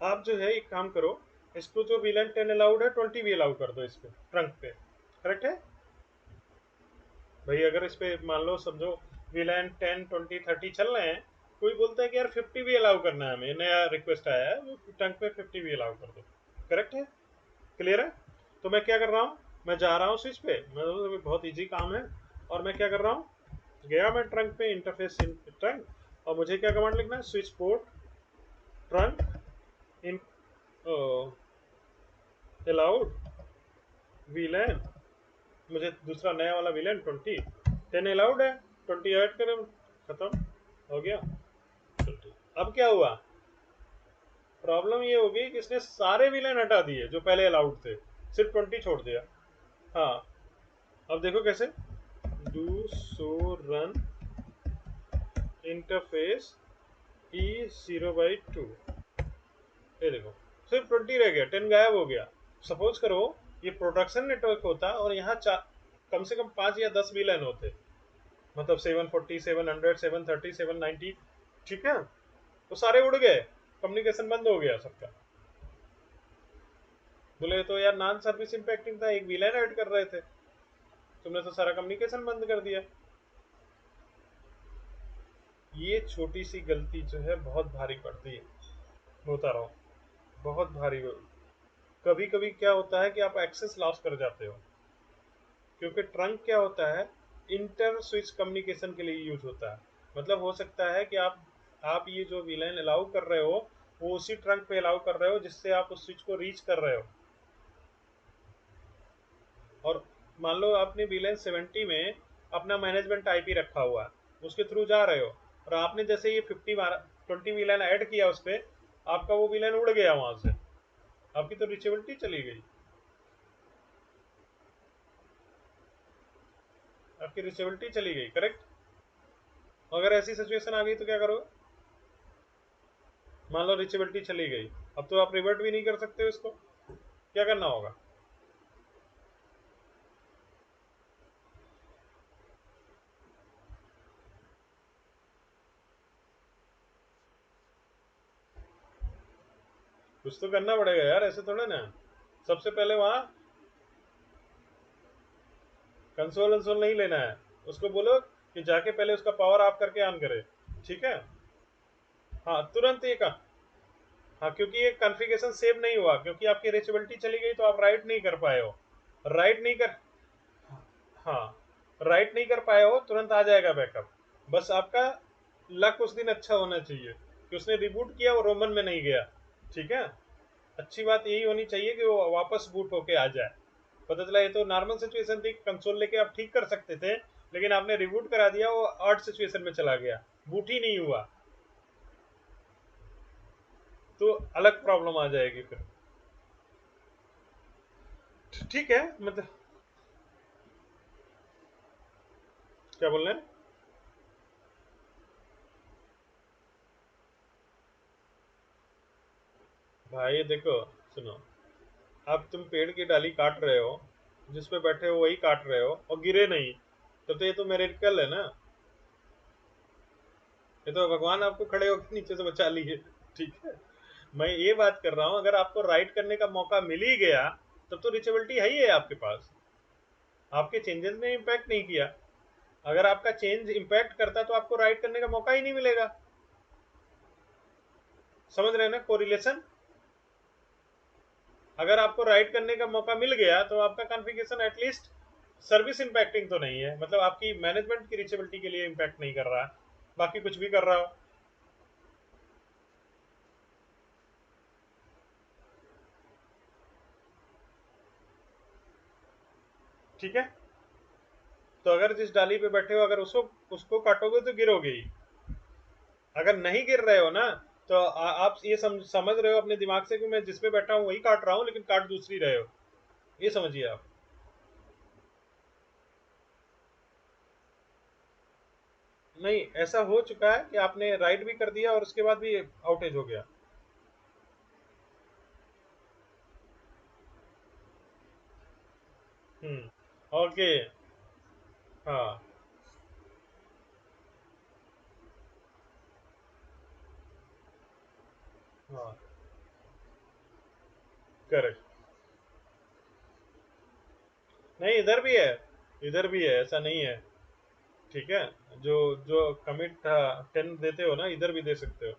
आप जो है एक काम करो, इसको जो वीलन 10 अलाउड है 20 भी अलाउ कर दो इस पे, ट्रंक पे। करेक्ट है भाई। अगर इस पे मान लो समझो वीलन 10 20 30 चल रहे हैं, कोई बोलता है कि यार 50 भी अलाउ करना है, हमें नया रिक्वेस्ट आया है, ट्रंक पे 50 भी अलाउ कर दो। करेक्ट है, क्लियर है। तो मैं क्या कर रहा हूँ, मैं जा रहा हूँ स्विच पे, मैं बहुत इजी काम है। और मैं क्या कर रहा हूँ, गया मैं ट्रंक पे, इंटरफेस ट्रंक, और मुझे क्या कमांड लिखना है, स्विच पोर्ट ट्रंक इन अलाउड वीलैन, मुझे दूसरा नया वाला वीलैन 20 10 अलाउड है, 20 ऐड करें, खत्म हो गया 20। अब क्या हुआ, प्रॉब्लम ये होगी कि इसने सारे वीलैन हटा दिए जो पहले अलाउड थे, सिर्फ 20 छोड़ दिया। हाँ, अब देखो कैसे, do so run interface E0/2, ये देखो सिर्फ 20 रह गया, 10 गायब हो गया। सपोज करो ये प्रोडक्शन नेटवर्क होता और यहाँ कम से कम 5 या 10 विलन होते, मतलब 740 700 730 790, ठीक है, तो सारे उड़ गए, कम्युनिकेशन बंद हो गया सबका। बोले तो यार नॉन सर्विस इंपैक्टिंग था, एक विलन ऐड कर रहे थे, तुमने तो सारा कम्युनिकेशन बंद कर दिया। ये छोटी सी गलती जो है बहुत भारी पड़ती है, बता रहा हूँ, बहुत भारी। कभी कभी क्या होता है कि आप एक्सेस लॉस कर जाते हो, क्योंकि ट्रंक क्या होता है, इंटर स्विच कम्युनिकेशन के लिए यूज होता है। मतलब हो सकता है कि आप ये जो वीलाइन अलाउ कर रहे हो वो उसी ट्रंक पे अलाउ कर रहे हो जिससे आप उस स्विच को रीच कर रहे हो। और मान लो आपने वीलाइन 70 में अपना मैनेजमेंट आईपी रखा हुआ है, उसके थ्रू जा रहे हो, और आपने जैसे ये 20 वीलाइन ऐड किया उस पर, आपका वो वीलाइन उड़ गया वहां से, आपकी तो रिचेबिलिटी चली गई, आपकी रिचेबिलिटी चली गई। करेक्ट। अगर ऐसी सिचुएशन आ गई तो क्या करोगे, मान लो रिचेबिलिटी चली गई, अब तो आप रिवर्ट भी नहीं कर सकते हो इसको, क्या करना होगा। कुछ तो करना पड़ेगा यार, ऐसे थोड़े ना। सबसे पहले वहां कंसोल वंसोल नहीं लेना है, उसको बोलो कि जाके पहले उसका पावर ऑफ करके ऑन करे, ठीक है। हाँ तुरंत एक, हाँ क्योंकि ये कॉन्फ़िगरेशन सेव नहीं हुआ, क्योंकि आपकी रीचेबिलिटी चली गई तो आप राइट नहीं कर पाए हो, राइट नहीं कर, हाँ राइट नहीं कर पाए हो, तुरंत आ जाएगा बैकअप। बस आपका लक उस दिन अच्छा होना चाहिए कि उसने रिबूट किया और रोमन में नहीं गया। ठीक है, अच्छी बात यही होनी चाहिए कि वो वापस बूट होके आ जाए। पता चला ये तो नॉर्मल सिचुएशन थी, कंसोल लेके आप ठीक कर सकते थे, लेकिन आपने रिबूट करा दिया, वो ऑड सिचुएशन में चला गया, बूट ही नहीं हुआ, तो अलग प्रॉब्लम आ जाएगी फिर। ठीक है, मतलब क्या बोल रहे हैं? भाई देखो, सुनो, अब तुम पेड़ की डाली काट रहे हो, जिस पे बैठे हो वही काट रहे हो और गिरे नहीं, तब तो ये तो मेरेकल है ना। ये तो भगवान आपको खड़े होकर नीचे से बचा लिए। ठीक है, मैं ये बात कर रहा हूँ, अगर आपको राइट करने का मौका मिल ही गया, तब तो रिचेबिलिटी है ही है आपके पास। आपके चेंजेस ने इम्पैक्ट नहीं किया। अगर आपका चेंज इम्पैक्ट करता तो आपको राइट करने का मौका ही नहीं मिलेगा। समझ रहे हैं ना कोरिलेशन? अगर आपको राइट करने का मौका मिल गया तो आपका कॉन्फ़िगरेशन एटलीस्ट सर्विस इम्पैक्टिंग तो नहीं है, मतलब आपकी मैनेजमेंट की रिचेबिलिटी के लिए इम्पैक्ट नहीं कर रहा है, बाकी कुछ भी कर रहा हो। ठीक है, तो अगर जिस डाली पे बैठे हो, अगर उसको उसको काटोगे तो गिरोगे ही। अगर नहीं गिर रहे हो ना, तो आप ये समझ रहे हो अपने दिमाग से कि मैं जिस पे बैठा हूँ वही काट रहा हूँ, लेकिन काट दूसरी रहे हो, ये समझिए आप। नहीं, ऐसा हो चुका है कि आपने राइट भी कर दिया और उसके बाद भी आउटेज हो गया। ओके। हाँ। हाँ, करेक्ट। नहीं, इधर भी है, इधर भी है, ऐसा नहीं है। ठीक है, जो जो कमिट 10 देते हो ना, इधर भी दे सकते हो।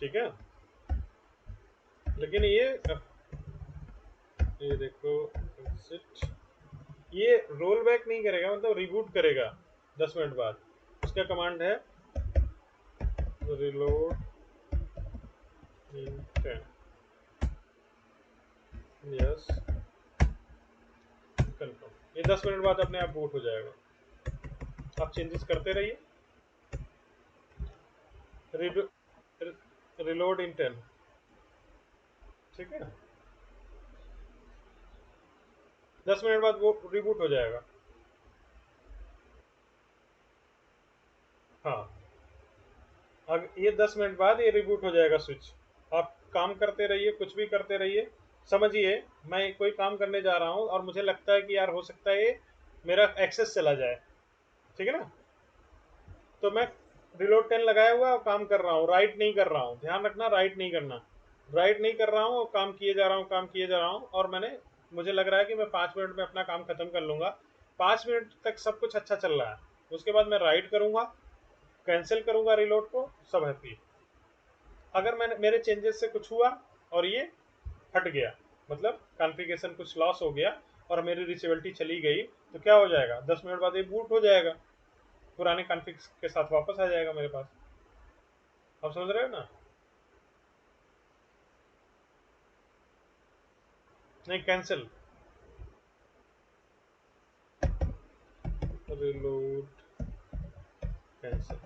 ठीक है, लेकिन ये देखो, exit, ये रोल बैक नहीं करेगा, मतलब रिबूट करेगा 10 मिनट बाद। उसका कमांड है रिलोड इन 10। Yes, confirm. ये 10 मिनट बाद अपने आप बूट हो जाएगा। आप चेंजेस करते रहिए। रिलोड इन 10। ठीक है, 10 मिनट बाद वो रिबूट हो जाएगा। हाँ, अब ये 10 मिनट बाद ये रिबूट हो जाएगा स्विच। आप काम करते रहिए, कुछ भी करते रहिए। समझिए, मैं कोई काम करने जा रहा हूँ और मुझे लगता है कि यार हो सकता है ये मेरा एक्सेस चला जाए। ठीक है ना, तो मैं रिलोड 10 लगाया हुआ और काम कर रहा हूँ, राइट नहीं कर रहा हूँ, ध्यान रखना, राइट नहीं करना। राइट नहीं कर रहा हूँ और काम किए जा रहा हूँ, काम किए जा रहा हूँ, और मुझे लग रहा है कि मैं 5 मिनट में अपना काम खत्म कर लूंगा। 5 मिनट तक सब कुछ अच्छा चल रहा है, उसके बाद मैं राइट करूंगा, कैंसिल करूंगा रिलोड को, सब हैप्पी। अगर मैंने मेरे चेंजेस से कुछ हुआ और ये हट गया, मतलब कॉन्फ़िगरेशन कुछ लॉस हो गया और मेरी रिचेबिलिटी चली गई, तो क्या हो जाएगा? 10 मिनट बाद ये बूट हो जाएगा, पुराने कॉन्फ़िग के साथ वापस आ जाएगा मेरे पास। आप समझ रहे हो ना? नहीं, cancel, reload, cancel,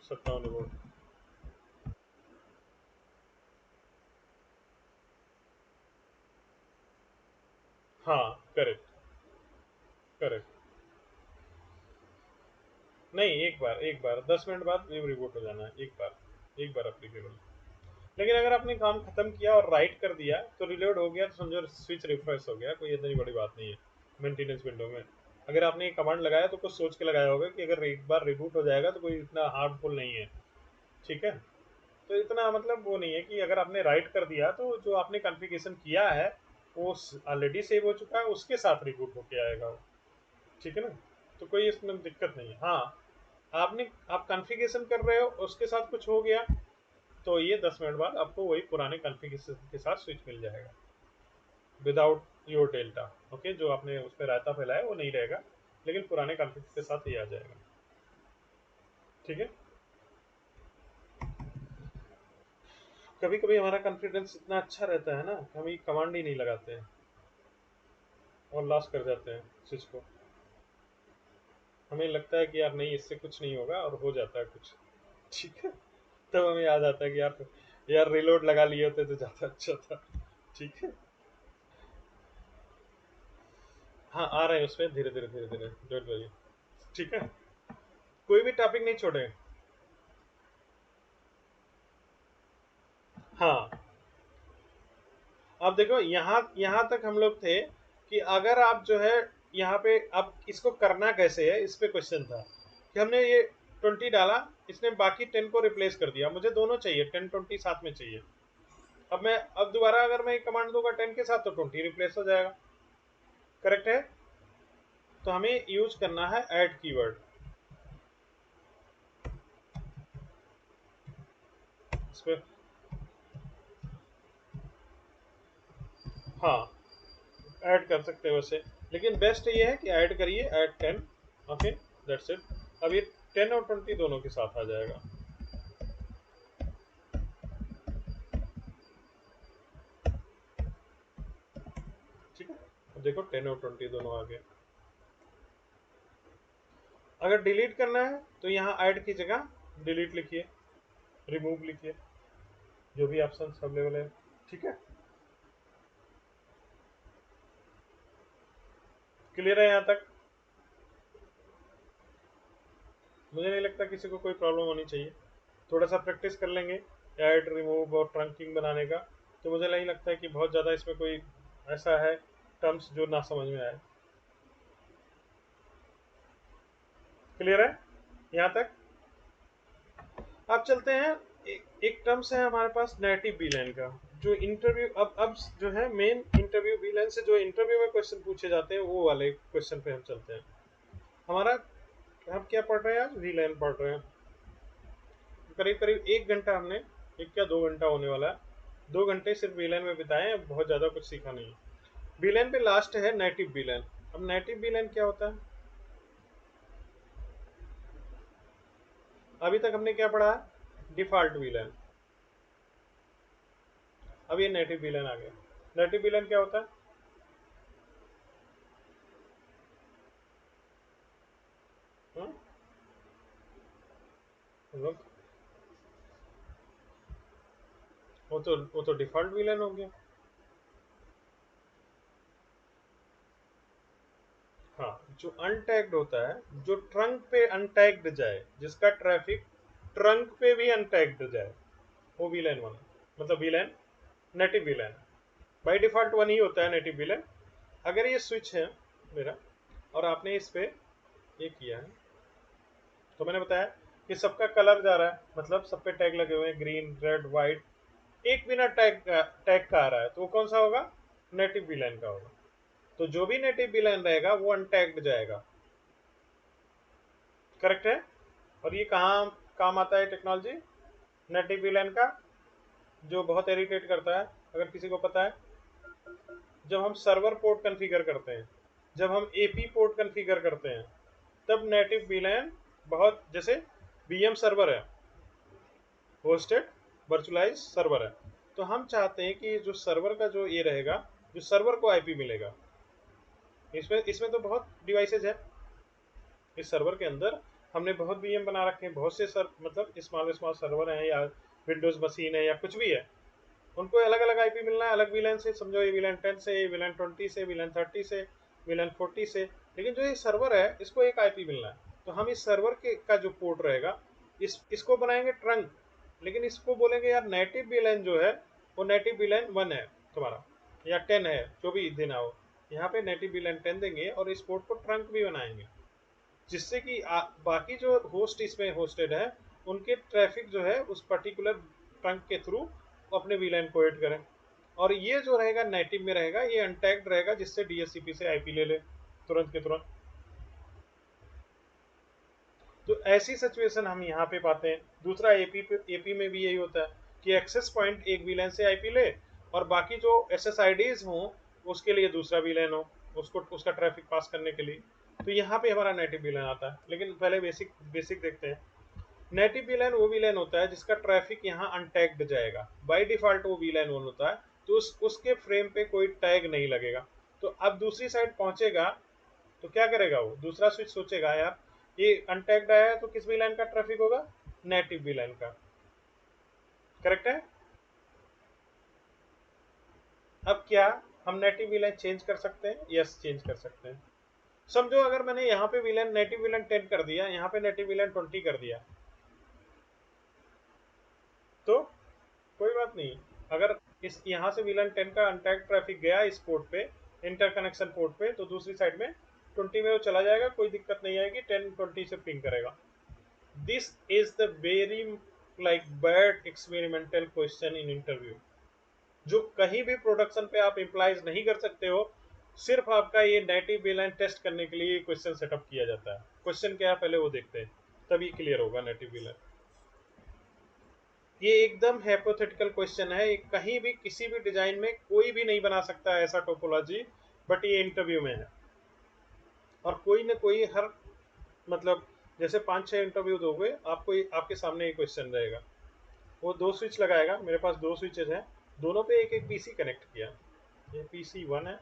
shut down reload. हाँ, करेक्ट, करेक्ट। नहीं, एक बार 10 मिनट बाद ये रिबूट हो जाना है, एक बार एप्लीकेबल। लेकिन अगर आपने काम खत्म किया और राइट कर दिया तो रिलोड हो गया, तो समझो स्विच रिफ्रेश हो गया, कोई इतनी बड़ी बात नहीं है मेंटेनेंस विंडो में। अगर आपने ये कमांड लगाया तो कुछ सोच के लगाया होगा कि अगर एक बार रिबूट हो जाएगा तो कोई इतना हार्मफुल नहीं है। ठीक है, तो इतना मतलब वो नहीं है कि अगर आपने राइट कर दिया तो जो आपने कॉन्फ़िगरेशन किया है वो ऑलरेडी सेव हो चुका है, उसके साथ रिबूट होके आएगा वो। ठीक है ना, तो कोई इसमें दिक्कत नहीं है। हाँ, आप कॉन्फ़िगरेशन कर रहे हो, उसके साथ कुछ हो गया, तो ये 10 मिनट बाद आपको वही पुराने कॉन्फ़िगरेशन के साथ स्विच मिल जाएगा, विदाउट योर डेल्टा। ओके, जो आपने उस पर रायता फैलाया वो नहीं रहेगा, लेकिन पुराने कॉन्फ़िग के साथ ही आ जाएगा। ठीक है। कभी कभी हमारा कॉन्फिडेंस इतना अच्छा रहता है ना कि हम ये कमांड ही नहीं लगाते हैं और लॉस कर जाते हैं स्विच को। हमें लगता है कि यार नहीं, इससे कुछ नहीं होगा, और हो जाता है कुछ। ठीक है। तब हमें याद आता है कि यार रिलोड लगा लिए होते तो ज़्यादा अच्छा था। ठीक है। हाँ, आ रहे हैं उसमें, धीरे धीरे धीरे धीरे, डोंट वरी। ठीक है। कोई भी टॉपिक नहीं छोड़े। हाँ, अब देखो, यहाँ यहाँ तक हम लोग थे कि अगर आप जो है यहाँ पे, अब इसको करना कैसे है इस पे क्वेश्चन था कि हमने ये 20 डाला, इसने बाकी 10 को रिप्लेस कर दिया। मुझे दोनों चाहिए, 10 20 साथ में चाहिए। अब दोबारा अगर मैं कमांड दूंगा 10 के साथ तो 20 रिप्लेस हो जाएगा। करेक्ट है। तो हमें यूज करना है ऐड कीवर्ड इस पे। हाँ, ऐड कर सकते हो वैसे, लेकिन बेस्ट ये है कि ऐड करिए, ऐड 10। Okay, that's it. अब ये 10 और 20 दोनों के साथ आ जाएगा। ठीक है। अब देखो 10 और 20 दोनों आ गए। अगर डिलीट करना है तो यहाँ ऐड की जगह डिलीट लिखिए, रिमूव लिखिए, जो भी ऑप्शन अवेलेबल है। ठीक है। क्लियर है यहाँ तक? मुझे नहीं लगता किसी को कोई प्रॉब्लम होनी चाहिए। थोड़ा सा प्रैक्टिस कर लेंगे ऐड, रिमूव और ट्रंकिंग बनाने का, तो मुझे नहीं लगता है कि बहुत ज़्यादा इसमें कोई ऐसा है टर्म्स जो ना समझ में आए। क्लियर है यहाँ तक? अब चलते हैं, एक टर्म्स है हमारे पास नेटिव बीलाइन का, जो इंटरव्यू, अब जो है मेन इंटरव्यू बीलाइन से जो इंटरव्यू में क्वेश्चन पूछे जाते हैं वो वाले क्वेश्चन पे हम चलते हैं। हमारा, हम क्या पढ़ रहे हैं आज? वीलाइन पढ़ रहे हैं। करीब करीब 1 घंटा हमने, 1 या 2 घंटा होने वाला है, 2 घंटे सिर्फ वीलाइन में बिताए हैं, बहुत ज़्यादा कुछ सीखा नहीं। वीलाइन पे लास्ट है नेटिव वीलाइन। अब नेटिव वीलाइन क्या होता है? अभी तक हमने क्या पढ़ा है? डिफॉल्ट वीलाइन। अब ये नेटिव वीलाइन आ गया। नेटिव वीलाइन क्या होता है? हाँ? लोग, वो तो डिफॉल्ट वीलाइन हो गया। हाँ, जो अनटैग्ड होता है, जो ट्रंक पे अनटैग्ड जाए, जिसका ट्रैफिक ट्रंक पे भी अनटैग्ड जाए, वो वीलाइन वन है। मतलब वीलाइन, नेटिव वीलाइन। बाई डिफॉल्ट वन ही होता है नेटिव वीलाइन। अगर ये स्विच है मेरा और आपने इस पे ये किया है, तो मैंने बताया कि सबका कलर जा रहा है, मतलब सब पे टैग लगे हुए हैं, ग्रीन, रेड, व्हाइट। एक बिना टैग का आ रहा है, तो वो कौन सा होगा? नेटिव वीलाइन का होगा। तो जो भी नेटिव वीलाइन रहेगा वो अनटैग्ड जाएगा। करेक्ट है। और ये कहाँ काम आता है टेक्नोलॉजी नेटिव वीलाइन का, जो बहुत इरिटेट करता है अगर किसी को पता है? जब हम सर्वर पोर्ट कॉन्फ़िगर करते हैं, जब हम एपी पोर्ट कॉन्फ़िगर करते हैं, तब नेटिव वीलाइन बहुत, जैसे वीएम सर्वर है, होस्टेड वर्चुअलाइज सर्वर है, तो हम चाहते हैं कि जो सर्वर का जो ये रहेगा, जो सर्वर को आईपी मिलेगा, इसमें इसमें तो बहुत डिवाइसेज है। इस सर्वर के अंदर हमने बहुत वीएम बना रखे हैं, बहुत से मतलब स्मॉल स्मॉल सर्वर हैं, या विंडोज मशीन है, या कुछ भी है। उनको अलग अलग आईपी मिलना है, अलग वीलैन से। समझो ये वीलैन 10 से, वीलैन 20 से, वीलैन 30 से, वीलैन 40 से। लेकिन जो ये सर्वर है, इसको एक आईपी मिलना है। तो हम इस सर्वर के का जो पोर्ट रहेगा, इसको बनाएंगे ट्रंक, लेकिन इसको बोलेंगे यार नेटिव वीलैन जो है, वो नेटिव वीलैन 1 है तुम्हारा, या 10 है, जो भी देना हो। यहाँ पे नेटिव वीलैन 10 देंगे और इस पोर्ट को ट्रंक भी बनाएंगे, जिससे कि बाकी जो होस्ट इसमें होस्टेड है, उनके ट्रैफिक जो है उस पर्टिकुलर ट्रंक के थ्रू अपने वीलैन को एड करें। और ये जो रहेगा नेटिव में रहेगा, ये अनटैग्ड रहेगा, जिससे डीएचसीपी से आईपी ले ले तुरंत के तुरंत। तो ऐसी सिचुएशन हम यहाँ पे पाते हैं। दूसरा एपी में भी यही होता है कि एक्सेस पॉइंट एक वीलैन से आईपी ले, और बाकी जो एसएसआईडीज हों उसके लिए दूसरा वीलैन हो, उसको उसका ट्रैफिक पास करने के लिए। तो यहाँ पे हमारा नेटिव वीलैन आता है। लेकिन पहले बेसिक बेसिक देखते हैं। नेटिव वीलैन वो वीलैन होता है जिसका ट्रैफिक यहाँ अनटैग्ड जाएगा, बाय डिफॉल्ट वो वीलैन वन होता है, तो उसके फ्रेम पे कोई टैग नहीं लगेगा। तो अब दूसरी साइड पहुंचेगा तो क्या करेगा, वो दूसरा स्विच सोचेगा यार ये अनटैग्ड आया है तो किस वीलैन का ट्रैफिक होगा, नेटिव वीलैन का। करेक्ट है। अब क्या हम नेटिव वीलैन चेंज कर सकते हैं? यस, चेंज कर सकते हैं। समझो अगर मैंने यहाँ पे वीलैन नेटिव वीलैन 10 कर दिया, यहाँ पे नेटिव वीलैन 20 कर दिया, तो कोई बात नहीं। अगर इस यहाँ से वीलन 10 का अनटैग्ड ट्रैफिक गया इस पोर्ट पे, इंटरकनेक्शन पोर्ट पे, तो दूसरी साइड में 20 में वो चला जाएगा, कोई दिक्कत नहीं आएगी, 10 20 से पिंग करेगा। This is the very like bad experimental question in interview, जो कहीं भी प्रोडक्शन पे आप इम्प्लाइज नहीं कर सकते हो। सिर्फ आपका ये नेटिव वीलन टेस्ट करने के लिए क्वेश्चन सेटअप किया जाता है। क्वेश्चन क्या है पहले वो देखते हैं, तभी क्लियर होगा नेटिव वीलन। ये एकदम हाइपोथेटिकल क्वेश्चन है, ये कहीं भी किसी भी डिजाइन में कोई भी नहीं बना सकता है ऐसा टोपोलॉजी, बट ये इंटरव्यू में है। और कोई ना कोई हर मतलब जैसे 5-6 इंटरव्यू दोगे आपको आपके सामने एक क्वेश्चन रहेगा। वो दो स्विच लगाएगा, मेरे पास दो स्विचेज हैं, दोनों पे एक एक पीसी कनेक्ट किया, ये पीसी 1 है,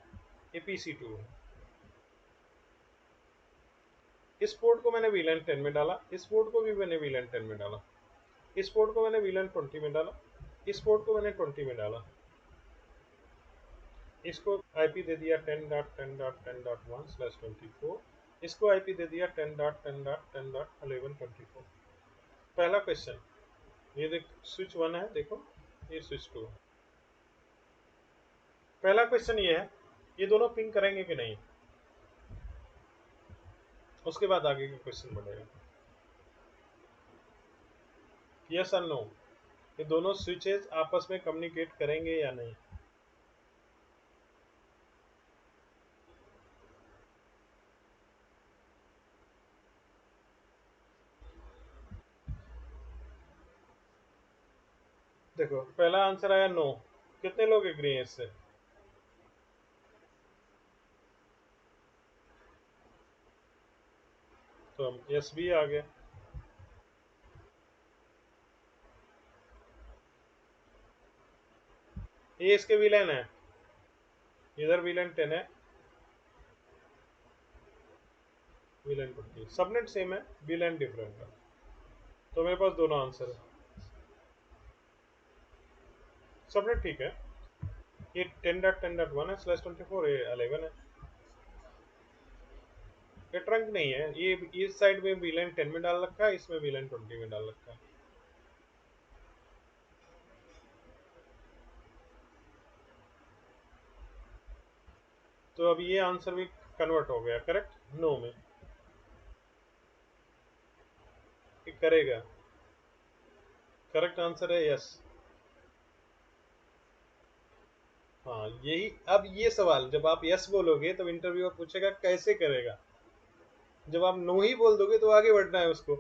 ये पीसी 2 है। इस पोर्ट को मैंने वीलन 10 में डाला, इस पोर्ट को भी मैंने वीलन 10 में डाला, इस पोर्ट को मैंने वीलन 20 में डाला, इस पोर्ट को मैंने 20 में डाला, इसको आईपी दे दिया 10.10.10.1/24, इसको आईपी दे दिया 10.10.10.1124। पहला क्वेश्चन, ये देख स्विच 1 है, देखो ये स्विच 2 है। पहला क्वेश्चन ये है ये दोनों पिंग करेंगे कि नहीं, उसके बाद आगे का क्वेश्चन बढ़ेगा। यस और नो, ये दोनों स्विचेस आपस में कम्युनिकेट करेंगे या नहीं। देखो पहला आंसर आया नो, कितने लोग एग्री हैं इससे? तो हम यस भी आ गया। ये इसके विलेन है, इधर विलेन 10 है, विलेन 20, सबनेट सेम है, विलेन डिफरेंट है। तो मेरे पास दोनों आंसर है, सबनेट ठीक है। ये 10.10.1 है /24, ये 11 है। ये ट्रंक नहीं है, ये इस साइड में वीलन 10 में डाल रखा है, इसमें वीलन 20 में डाल रखा है। तो अब ये आंसर भी कन्वर्ट हो गया करेक्ट नो में, ये करेगा। करेक्ट आंसर है यस। हाँ यही, अब ये सवाल जब आप यस बोलोगे तब इंटरव्यूअर पूछेगा कैसे करेगा, जब आप नो ही बोल दोगे तो आगे बढ़ना है उसको।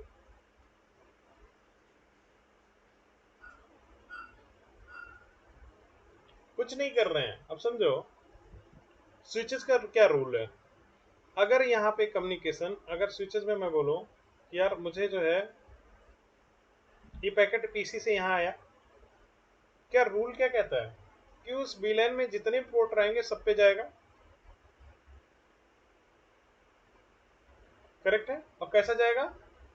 कुछ नहीं कर रहे हैं, अब समझो स्विचेस का क्या रूल है। अगर यहाँ पे कम्युनिकेशन, अगर स्विचेस में मैं बोलूँ यार मुझे जो है ये पैकेट पीसी से यहाँ आया, क्या रूल क्या कहता है कि उस बीलैन में जितने पोर्ट रहेंगे सब पे जाएगा। करेक्ट है। और कैसा जाएगा,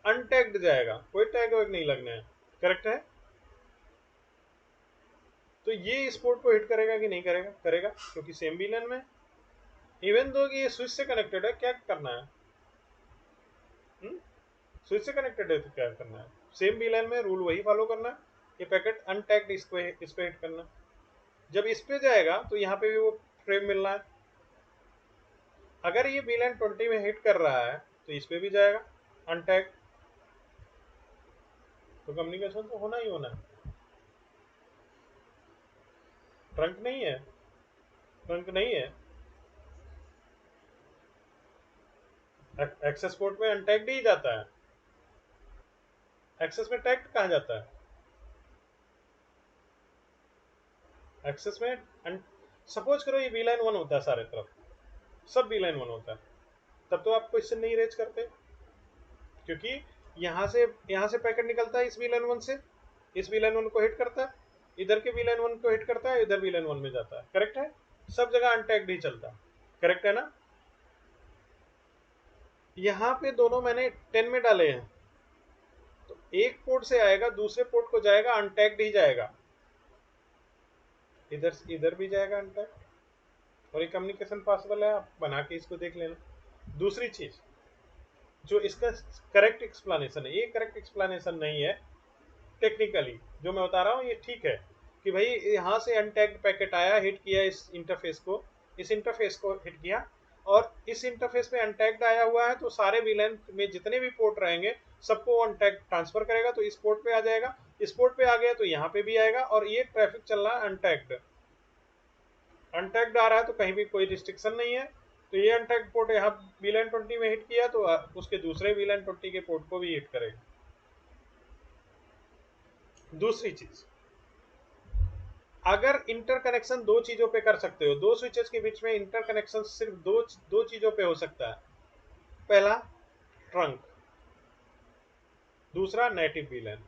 अनटैग्ड जाएगा, कोई टैग वैग नहीं लगना है। करेक्ट है। तो ये इस पोर्ट को हिट करेगा कि नहीं करेगा, करेगा, क्योंकि सेम बीलैन में, इवन दो कि ये स्विच से कनेक्टेड है, क्या करना है, स्विच से कनेक्टेड है तो क्या करना है, सेम बीलैन में रूल वही फॉलो करना है। ये पैकेट अनटैग्ड इस पे हिट करना, जब इस पे जाएगा तो यहाँ पे भी वो फ्रेम मिलना है। अगर ये बीलैन 20 में हिट कर रहा है तो इस पे भी जाएगा अनटैग, तो कम्युनिकेशन तो होना ही होना है। ट्रंक नहीं है, ट्रंक नहीं है, एक्सेस पोर्ट में अनटैग्ड ही जाता है, एक्सेस में टैग्ड कहाँ जाता है, एक्सेस में सपोज करो ये बीलाइन 1 होता है, सारे तरफ सब बीलाइन 1 होता है, तब तो आप क्वेश्चन नहीं रेज करते, क्योंकि यहाँ से पैकेट निकलता है इस VLAN 1 से, इस VLAN 1 को हिट करता है, इधर के VLAN 1 को हिट करता है, इधर VLAN 1 में जाता है। करेक्ट है? सब जगह अनटैग्ड ही चलता है। करेक्ट है ना? यहाँ पे दोनों मैंने 10 में डाले हैं, तो एक पोर्ट से आएगा, दूसरे पोर्ट को जाएगा, अनटैग्ड ही जाएगा, इधर इधर भी जाएगा अनटैग्ड, और ये कम्युनिकेशन पॉसिबल है। आप बना के इसको देख लेना। दूसरी चीज जो इसका करेक्ट एक्सप्लेनेशन है, ये करेक्ट एक्सप्लेनेशन नहीं है टेक्निकली, जो मैं बता रहा हूँ ये ठीक है कि भाई यहाँ से अनटैग्ड पैकेट आया, हिट किया इस इंटरफेस को, इस इंटरफेस को हिट किया, और इस इंटरफेस पे अनटैग्ड आया हुआ है, तो सारे VLAN में जितने भी पोर्ट रहेंगे सबको अनटैग्ड ट्रांसफर करेगा, तो इस पोर्ट पे आ जाएगा, इस पोर्ट पे आ गया तो यहाँ पे भी आएगा, और ये ट्रैफिक चल रहा है अनटैग्ड। अनटैग्ड आ रहा है तो कहीं भी कोई रिस्ट्रिक्शन नहीं है, तो ये अनटैग्ड पोर्ट यहाँ VLAN 20 में हिट किया तो उसके दूसरे VLAN 20 के पोर्ट को भी हिट करेगा। दूसरी चीज, अगर इंटरकनेक्शन दो चीजों पे कर सकते हो, दो स्विचेस के बीच में इंटरकनेक्शन सिर्फ दो चीजों पे हो सकता है। पहला ट्रंक, दूसरा नेटिव VLAN।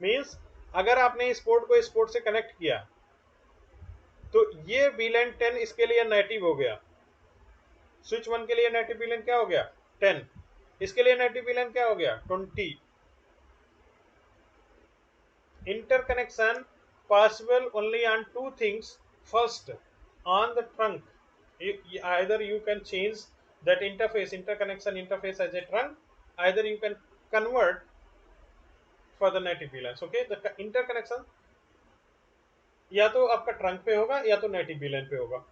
मींस अगर आपने इस पोर्ट को इस पोर्ट से कनेक्ट किया तो ये VLAN 10 इसके लिए नेटिव हो गया, स्विच 1 के लिए नेटिव VLAN क्या हो गया 10, इसके लिए नेटिव VLAN क्या हो गया 20। Interconnection possible only on two things. First, on the trunk, either you can change that interconnection interface as a trunk, either you can convert for the native VLANs. Okay, the interconnection या तो आपका trunk पे होगा या तो native VLAN पे होगा।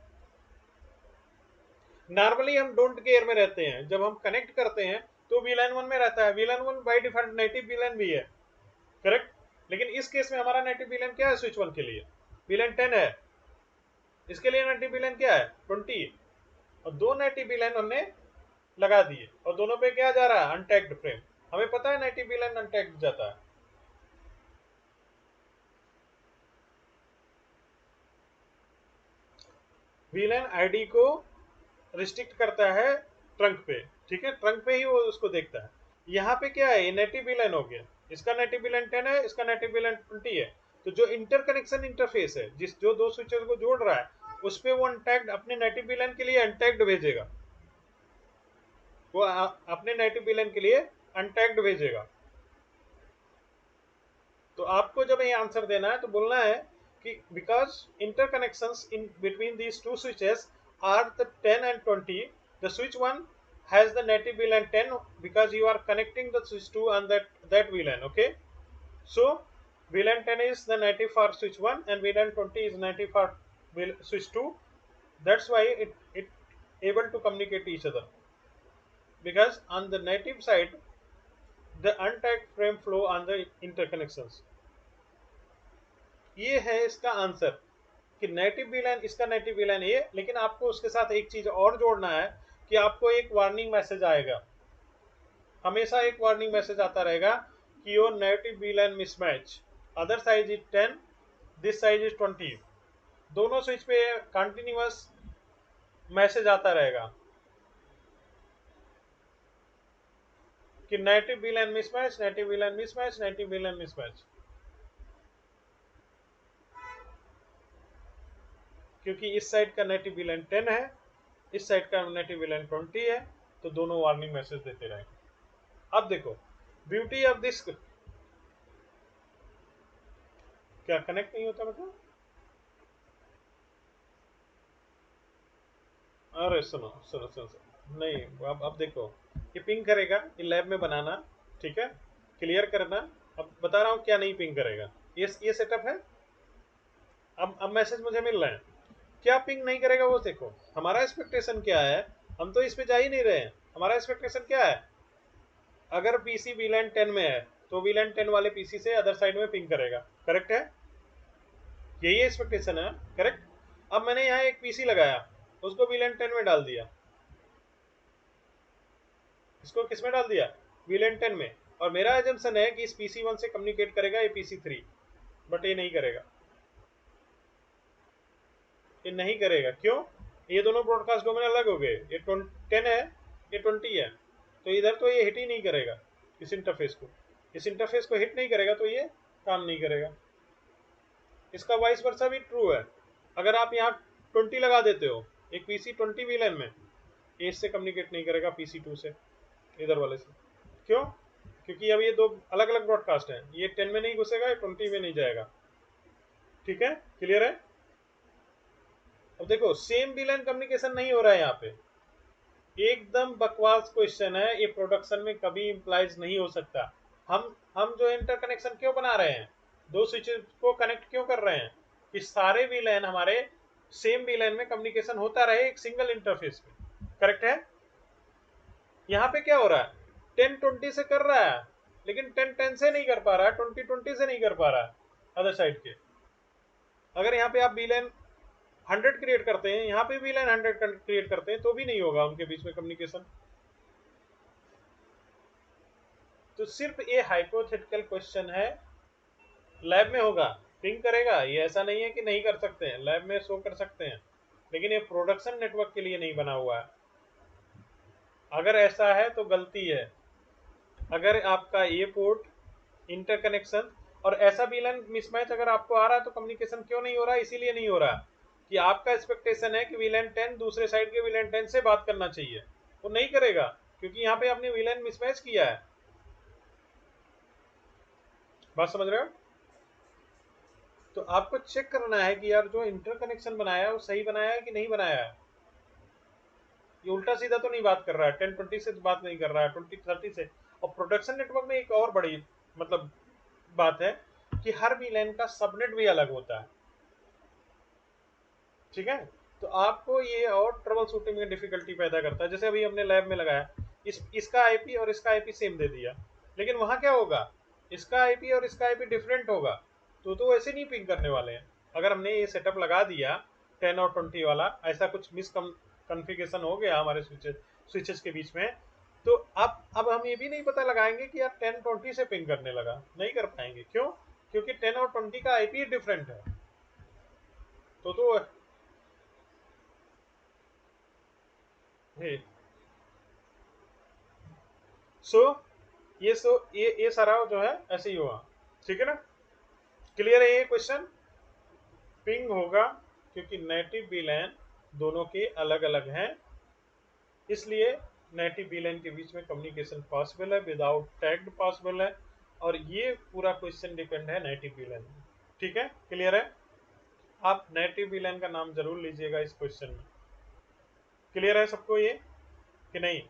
Normally हम डोंट केयर में रहते हैं, जब हम कनेक्ट करते हैं तो VLAN 1 में रहता है, VLAN 1 bye default native VLAN भी है। करेक्ट? लेकिन इस केस में हमारा नेटिव VLAN क्या है, स्विच 1 के लिए VLAN 10 है, इसके लिए नेटिव VLAN क्या है 20, और दो नेटिव VLAN हमने लगा दिए, और दोनों पे क्या जा रहा है अनटैग्ड फ्रेम। हमें पता है नेटिव VLAN अनटैग्ड जाता है। VLAN आईडी को रिस्ट्रिक्ट करता है ट्रंक पे, ठीक है, ट्रंक पे ही वो उसको देखता है। यहाँ पे क्या है, ये नेटिव VLAN हो गया, इसका नेटिव VLAN 10 है, इसका नेटिव VLAN 20 है, तो जो इंटरकनेक्शन इंटरफेस है, जो दो स्विचेस को जोड़ रहा है, उस पे वो अनटैग्ड अपने नेटिव VLAN के लिए अनटैग्ड भेजेगा, वो अपने नेटिव VLAN के लिए अनटैग्ड भेजेगा। तो आपको जब ये आंसर देना है तो बोलना है कि because interconnections in between these two switches are the 10 and 20, the switch 1 has the native VLAN 10 because you are connecting the switch 2 on that VLAN. Okay, so VLAN 10 is the native for switch 1 and VLAN 20 is native for switch 2. That's why it able to communicate each other, because on the native side the untagged frame flow on the interconnections. ये है इसका answer कि native VLAN, इसका native VLAN ये, लेकिन आपको उसके साथ एक चीज और जोड़ना है कि आपको एक वार्निंग मैसेज आएगा, हमेशा एक वार्निंग मैसेज आता रहेगा कि your native VLAN mismatch, other size is 10, this size is 20, दोनों स्विच पे कंटिन्यूअस मैसेज आता रहेगा कि native VLAN mismatch, native VLAN mismatch, native VLAN mismatch, क्योंकि इस साइड का नेटिव VLAN 10 है, इस साइड का नेटिव VLAN 20 है, तो दोनों वार्निंग मैसेज देते रहेंगे। अब देखो ब्यूटी ऑफ दिस, क्या कनेक्ट नहीं होता मतलब, अरे सुनो सुनो सुनो, सुनो। नहीं, अब देखो ये पिंग करेगा, ये लैब में बनाना, ठीक है, क्लियर करना। अब बता रहा हूँ क्या नहीं पिंग करेगा, ये सेटअप है। अब मैसेज मुझे मिल रहा है, क्या पिंग नहीं करेगा वो देखो। हमारा एक्सपेक्टेशन क्या है, हम तो इस पे जा ही नहीं रहे हैं। हमारा एक्सपेक्टेशन क्या है, अगर पीसी VLAN 10 में है तो VLAN 10 वाले पीसी से अदर साइड में पिंग करेगा। करेक्ट है, यही एक्सपेक्टेशन है। करेक्ट। अब मैंने यहाँ एक पीसी लगाया, उसको VLAN 10 में डाल दिया, इसको किस में डाल दिया VLAN 10 में, और मेरा एजम्पशन है कि इस PC1 से कम्युनिकेट करेगा ये PC3, बट ये नहीं करेगा, ये नहीं करेगा। क्यों? ये दोनों ब्रॉडकास्ट डोमेन अलग हो गए, ये 10 है, ये 20 है, तो इधर तो ये हिट ही नहीं करेगा इस इंटरफेस को, इस इंटरफेस को हिट नहीं करेगा तो ये काम नहीं करेगा। इसका वाइस वर्सा भी ट्रू है। अगर आप यहाँ 20 लगा देते हो एक पीसी 20 वीलन में, ये इससे कम्युनिकेट नहीं करेगा पीसी 2 से, इधर वाले से। क्यों? क्योंकि अब ये दो अलग अलग ब्रॉडकास्ट हैं, ये 10 में नहीं घुसेगा, ये 20 में नहीं जाएगा। ठीक है, क्लियर है? अब देखो सेम वीलन कम्युनिकेशन नहीं हो रहा है यहाँ पे, एकदम बकवास क्वेश्चन है ये, प्रोडक्शन में कभी इम्प्लाइज नहीं हो सकता। हम जो इंटरकनेक्शन क्यों बना रहे हैं, दो स्विचेस को कनेक्ट क्यों कर रहे हैं, कि सारे वीलन हमारे सेम वीलन में कम्युनिकेशन होता रहे एक सिंगल इंटरफेस में। करेक्ट है? यहाँ पे क्या हो रहा है, 10-20 से कर रहा है, लेकिन 10-10 से नहीं कर पा रहा है, 20-20 से नहीं कर पा रहा है अदर साइड के। अगर यहाँ पे आप वीलन 100 क्रिएट करते हैं, यहाँ पे वीलन 100 क्रिएट करते हैं, तो भी नहीं होगा उनके बीच में कम्युनिकेशन। तो सिर्फ ये हाइपोथेटिकल क्वेश्चन है, लैब में होगा, पिंग करेगा, ये ऐसा नहीं है कि नहीं कर सकते हैं, लैब में शो कर सकते हैं, लेकिन ये प्रोडक्शन नेटवर्क के लिए नहीं बना हुआ है। अगर ऐसा है तो गलती है। अगर आपका ये पोर्ट इंटरकनेक्शन और ऐसा वीलन मिसमैच अगर आपको आ रहा है, तो कम्युनिकेशन क्यों नहीं हो रहा है? इसीलिए नहीं हो रहा कि आपका एक्सपेक्टेशन है कि वीलन 10 दूसरे साइड के वीलन 10 से बात करना चाहिए, वो नहीं करेगा, क्योंकि यहाँ पे आपने वीलन मिसमैच किया है। बात समझ रहे हो? तो आपको चेक करना है कि यार जो इंटरकनेक्शन बनाया है वो सही बनाया है कि नहीं बनाया है। ये उल्टा सीधा तो नहीं बात कर रहा है, 10-20 से तो बात नहीं कर रहा है, 20-30 से। और प्रोडक्शन नेटवर्क में एक और बड़ी मतलब बात है कि हर वीलन का सबनेट भी अलग होता है। ठीक है, तो आपको ये और ट्रबल शूटिंग में डिफिकल्टी पैदा करता है। जैसे अभी हमने लैब में लगाया, इसका आईपी और इसका आईपी सेम दे दिया, लेकिन वहां क्या होगा, इसका आईपी और इसका आईपी डिफरेंट होगा, तो ऐसे नहीं पिंग करने वाले हैं। अगर हमने ये सेटअप लगा दिया 10 और 20 वाला, ऐसा कुछ मिस कन्फिगरेशन हो गया हमारे स्विचेस के बीच में, तो अब हम ये भी नहीं पता लगाएंगे कि यार 10-20 से पिंग करने लगा, नहीं कर पाएंगे। क्यों? क्योंकि 10 और 20 का आईपी डिफरेंट है। तो सो ये सारा जो है ऐसे ही हुआ। ठीक है ना? क्लियर है ये क्वेश्चन? पिंग होगा क्योंकि नेटिव वीलैन दोनों के अलग अलग हैं, इसलिए नेटिव वीलैन के बीच में कम्युनिकेशन पॉसिबल है, विदाउट टैग्ड पॉसिबल है, और ये पूरा क्वेश्चन डिपेंड है नेटिव वीलैन। ठीक है, क्लियर है? आप नेटिव वीलैन का नाम जरूर लीजिएगा इस क्वेश्चन में। क्लियर है सबको ये कि नहीं?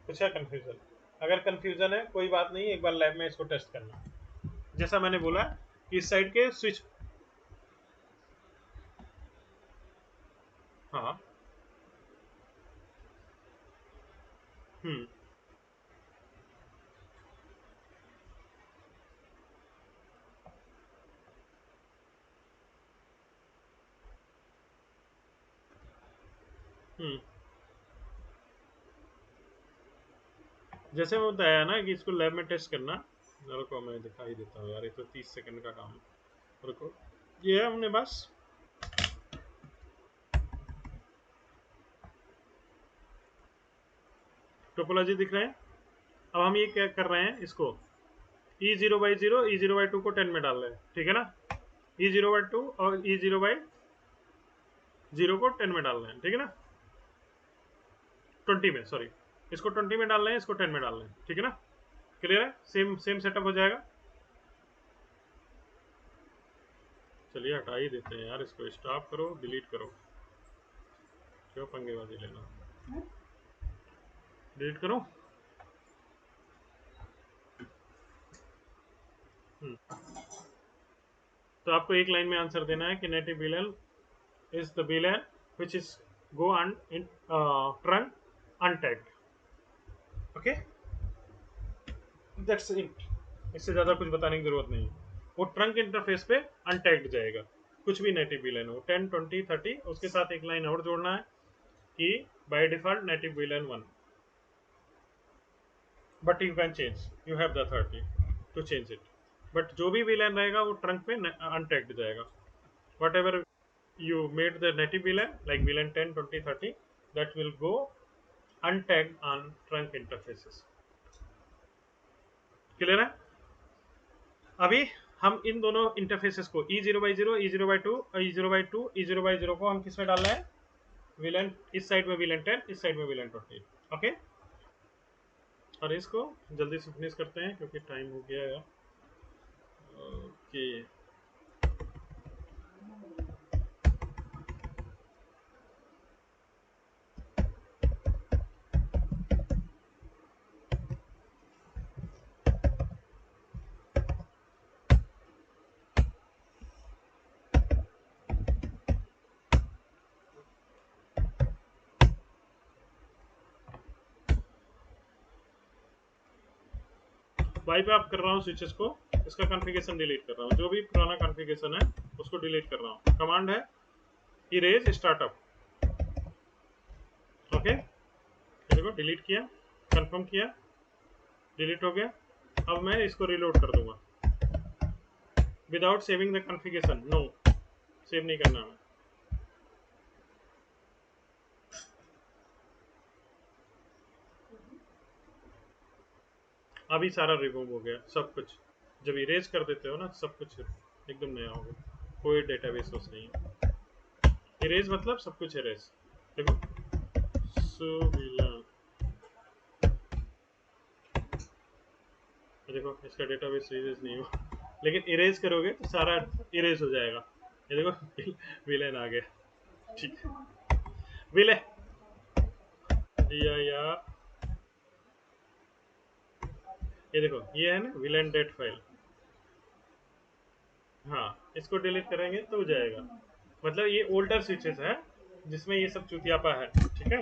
कुछ है कंफ्यूजन? अगर कंफ्यूजन है कोई बात नहीं, एक बार लैब में इसको टेस्ट करना। जैसा मैंने बोला कि इस साइड के स्विच, हाँ, हम्म हम्म जैसे मैं बताया ना कि इसको लैब में टेस्ट करना। रुको मैं दिखाई देता हूँ यार, ये तो 30 सेकंड का काम है। रुको, ये है हमने बस टोपोलॉजी दिख रहे हैं। अब हम ये क्या कर रहे हैं, इसको E0/0 E0/2 को 10 में डाल रहे हैं। ठीक है ना? E0/2 और E0/0 को 10 में डाल रहे हैं। ठीक है ना? 20 में, सॉरी, इसको 20 में डाल रहे हैं, इसको 10 में डाल रहे हैं। ठीक है ना? क्लियर है? सेम सेम सेटअप हो जाएगा। चलिए हटा ही देते हैं यार, इसको स्टॉप करो, डिलीट करो, क्यों पंगेबाजी लेना। डिलीट करो। तो आपको एक लाइन में आंसर देना है कि native villain is the villain which is go in trunk untagged. Okay, that's it. इससे ज्यादा कुछ बताने की जरूरत नहीं है। वो ट्रंक इंटरफेस पे अनटैग्ड जाएगा, कुछ भी नेटिव विलेन हो, 10, 20, 30। उसके साथ एक लाइन और जोड़ना है कि by default native VLAN 1, but you can change, you have the authority to change it. But जो भी विलेन रहेगा वो ट्रंक पे अनटैग्ड जाएगा। Whatever you made the native VLAN like VLAN 10, 20, 30, that will go untagged on trunk interfaces. Clear है? अभी हम इन दोनों इंटरफेसेस को E0/0, E0/2 और E0/2, E0/0 को हम किस में डालना है? VLAN, इस साइड में VLAN 10, इस साइड में VLAN 20. ओके, और इसको जल्दी से फिनिश करते हैं क्योंकि टाइम हो गया है. ओके, वाई पे आप कर रहा हूँ स्विचेस को, इसका कॉन्फ़िगरेशन डिलीट कर रहा हूँ, जो भी पुराना कॉन्फ़िगरेशन है उसको डिलीट कर रहा हूँ. कमांड है इरेज स्टार्टअप. ओके, देखो डिलीट किया, कंफर्म किया, डिलीट हो गया. अब मैं इसको रिलोड कर दूंगा without saving the configuration. No, save नहीं करना है. अभी सारा रिमूव हो गया सब कुछ. जब इरेज कर देते हो ना सब कुछ एकदम नया हो गया, कोई डेटाबेस उस नहीं है. इरेज मतलब सब कुछ इरेज. देखो देखो इसका डेटाबेस इरेज नहीं हुआ, लेकिन इरेज करोगे तो सारा इरेज हो जाएगा. ये देखो विलेन आ गया. ठीक है, विले दिया यार. ये देखो ये है ना विलेन डेट फाइल. हाँ, इसको डिलीट करेंगे तो हो जाएगा. मतलब ये ओल्डर स्विचेस है जिसमें ये सब चुतियापा है. ठीक है,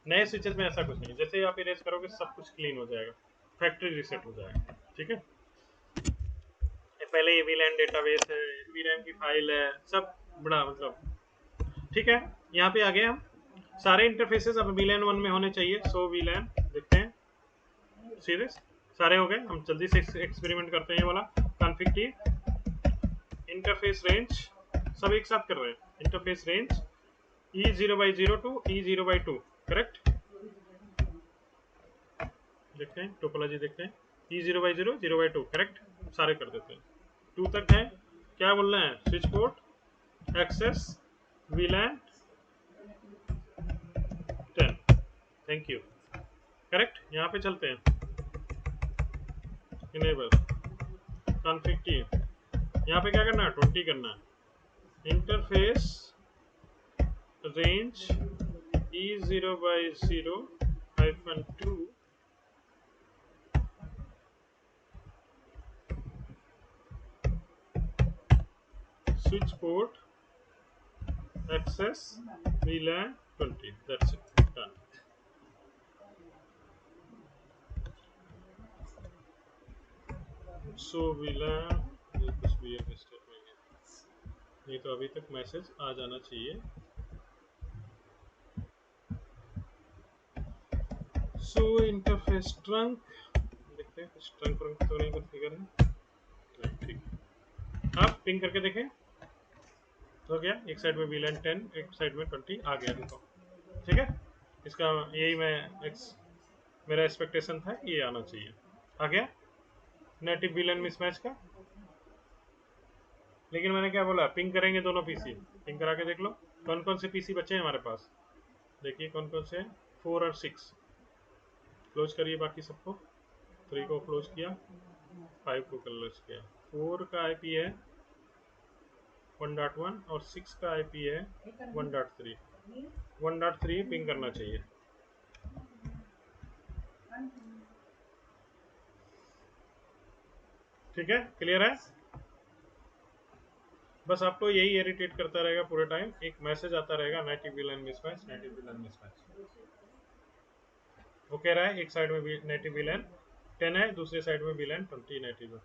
नए स्विचेस में ऐसा कुछ नहीं. जैसे आप इरेज करोगे सब कुछ क्लीन हो जाएगा, फैक्ट्री रीसेट हो जाएगा. ठीक है, पहले ये वीलैन डेटाबेस है, वीरैम की फाइल है, सब बड़ा मतलब. ठीक है, यहाँ पे आ गए हम. सारे इंटरफेसेस अब वीलैन 1 में होने चाहिए. सो वीलैन देखते हैं, सीरियस सारे हो गए. हम जल्दी से एक्सपेरिमेंट करते हैं. ये वाला कॉन्फ़िग टी इंटरफेस रेंज सब एक साथ कर रहे हैं. Interface range E0/0 to E0/2 correct. देखते हैं टोपोलॉजी, देखते हैं. E0/0, 0/2 correct. सारे कर देते हैं. 2 तक है. क्या बोलना है? Switch port, access, VLAN 10. Thank you. Correct. यहाँ पे चलते हैं. Enable config T. यहाँ पे क्या करना है? 20 करना है. Interface range E0/0-2 switch port, access, VLAN 20. That's it. Done. So VLAN ये कुछ भी स्टेटमेंट है. नहीं तो अभी तक मैसेज आ जाना चाहिए. So इंटरफेस ट्रंक देखते हैं कुछ ट्रंक तो नहीं कॉन्फ़िगर है. ठीक. आप पिंग करके देखें. हो गया. एक साइड में VLAN 10, एक साइड में 20 आ गया. देखो ठीक है. इसका यही मेरा एक्सपेक्टेशन था कि ये आना चाहिए. आ गया नेटिव VLAN मिसमैच का. लेकिन मैंने क्या बोला? पिंग करेंगे दोनों पीसी. पिंग करा के देख लो कौन कौन से पीसी बचे हैं हमारे पास. देखिए कौन कौन से. 4 और 6 क्लोज करिए बाकी सबको. 3 को क्लोज किया, 5 को क्लोज किया. 4 का आईपी है 1.1 और 6 का आईपी है 1.3. 1.3 पिंग करना चाहिए. ठीक है, क्लियर है. बस आपको यही इरिटेट करता रहेगा पूरे टाइम. एक मैसेज आता रहेगा native VLAN mismatch, native VLAN mismatch. वो कह रहा है एक साइड में नेटिव VLAN 10 है, दूसरे साइड में VLAN 20 नेटिव है.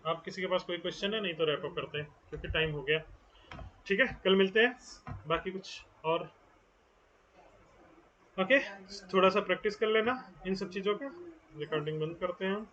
आप किसी के पास कोई क्वेश्चन है? नहीं तो रैप अप करते हैं क्योंकि टाइम हो गया. ठीक है, कल मिलते हैं. बाकी कुछ और ओके. थोड़ा सा प्रैक्टिस कर लेना इन सब चीज़ों का. रिकॉर्डिंग बंद करते हैं हम.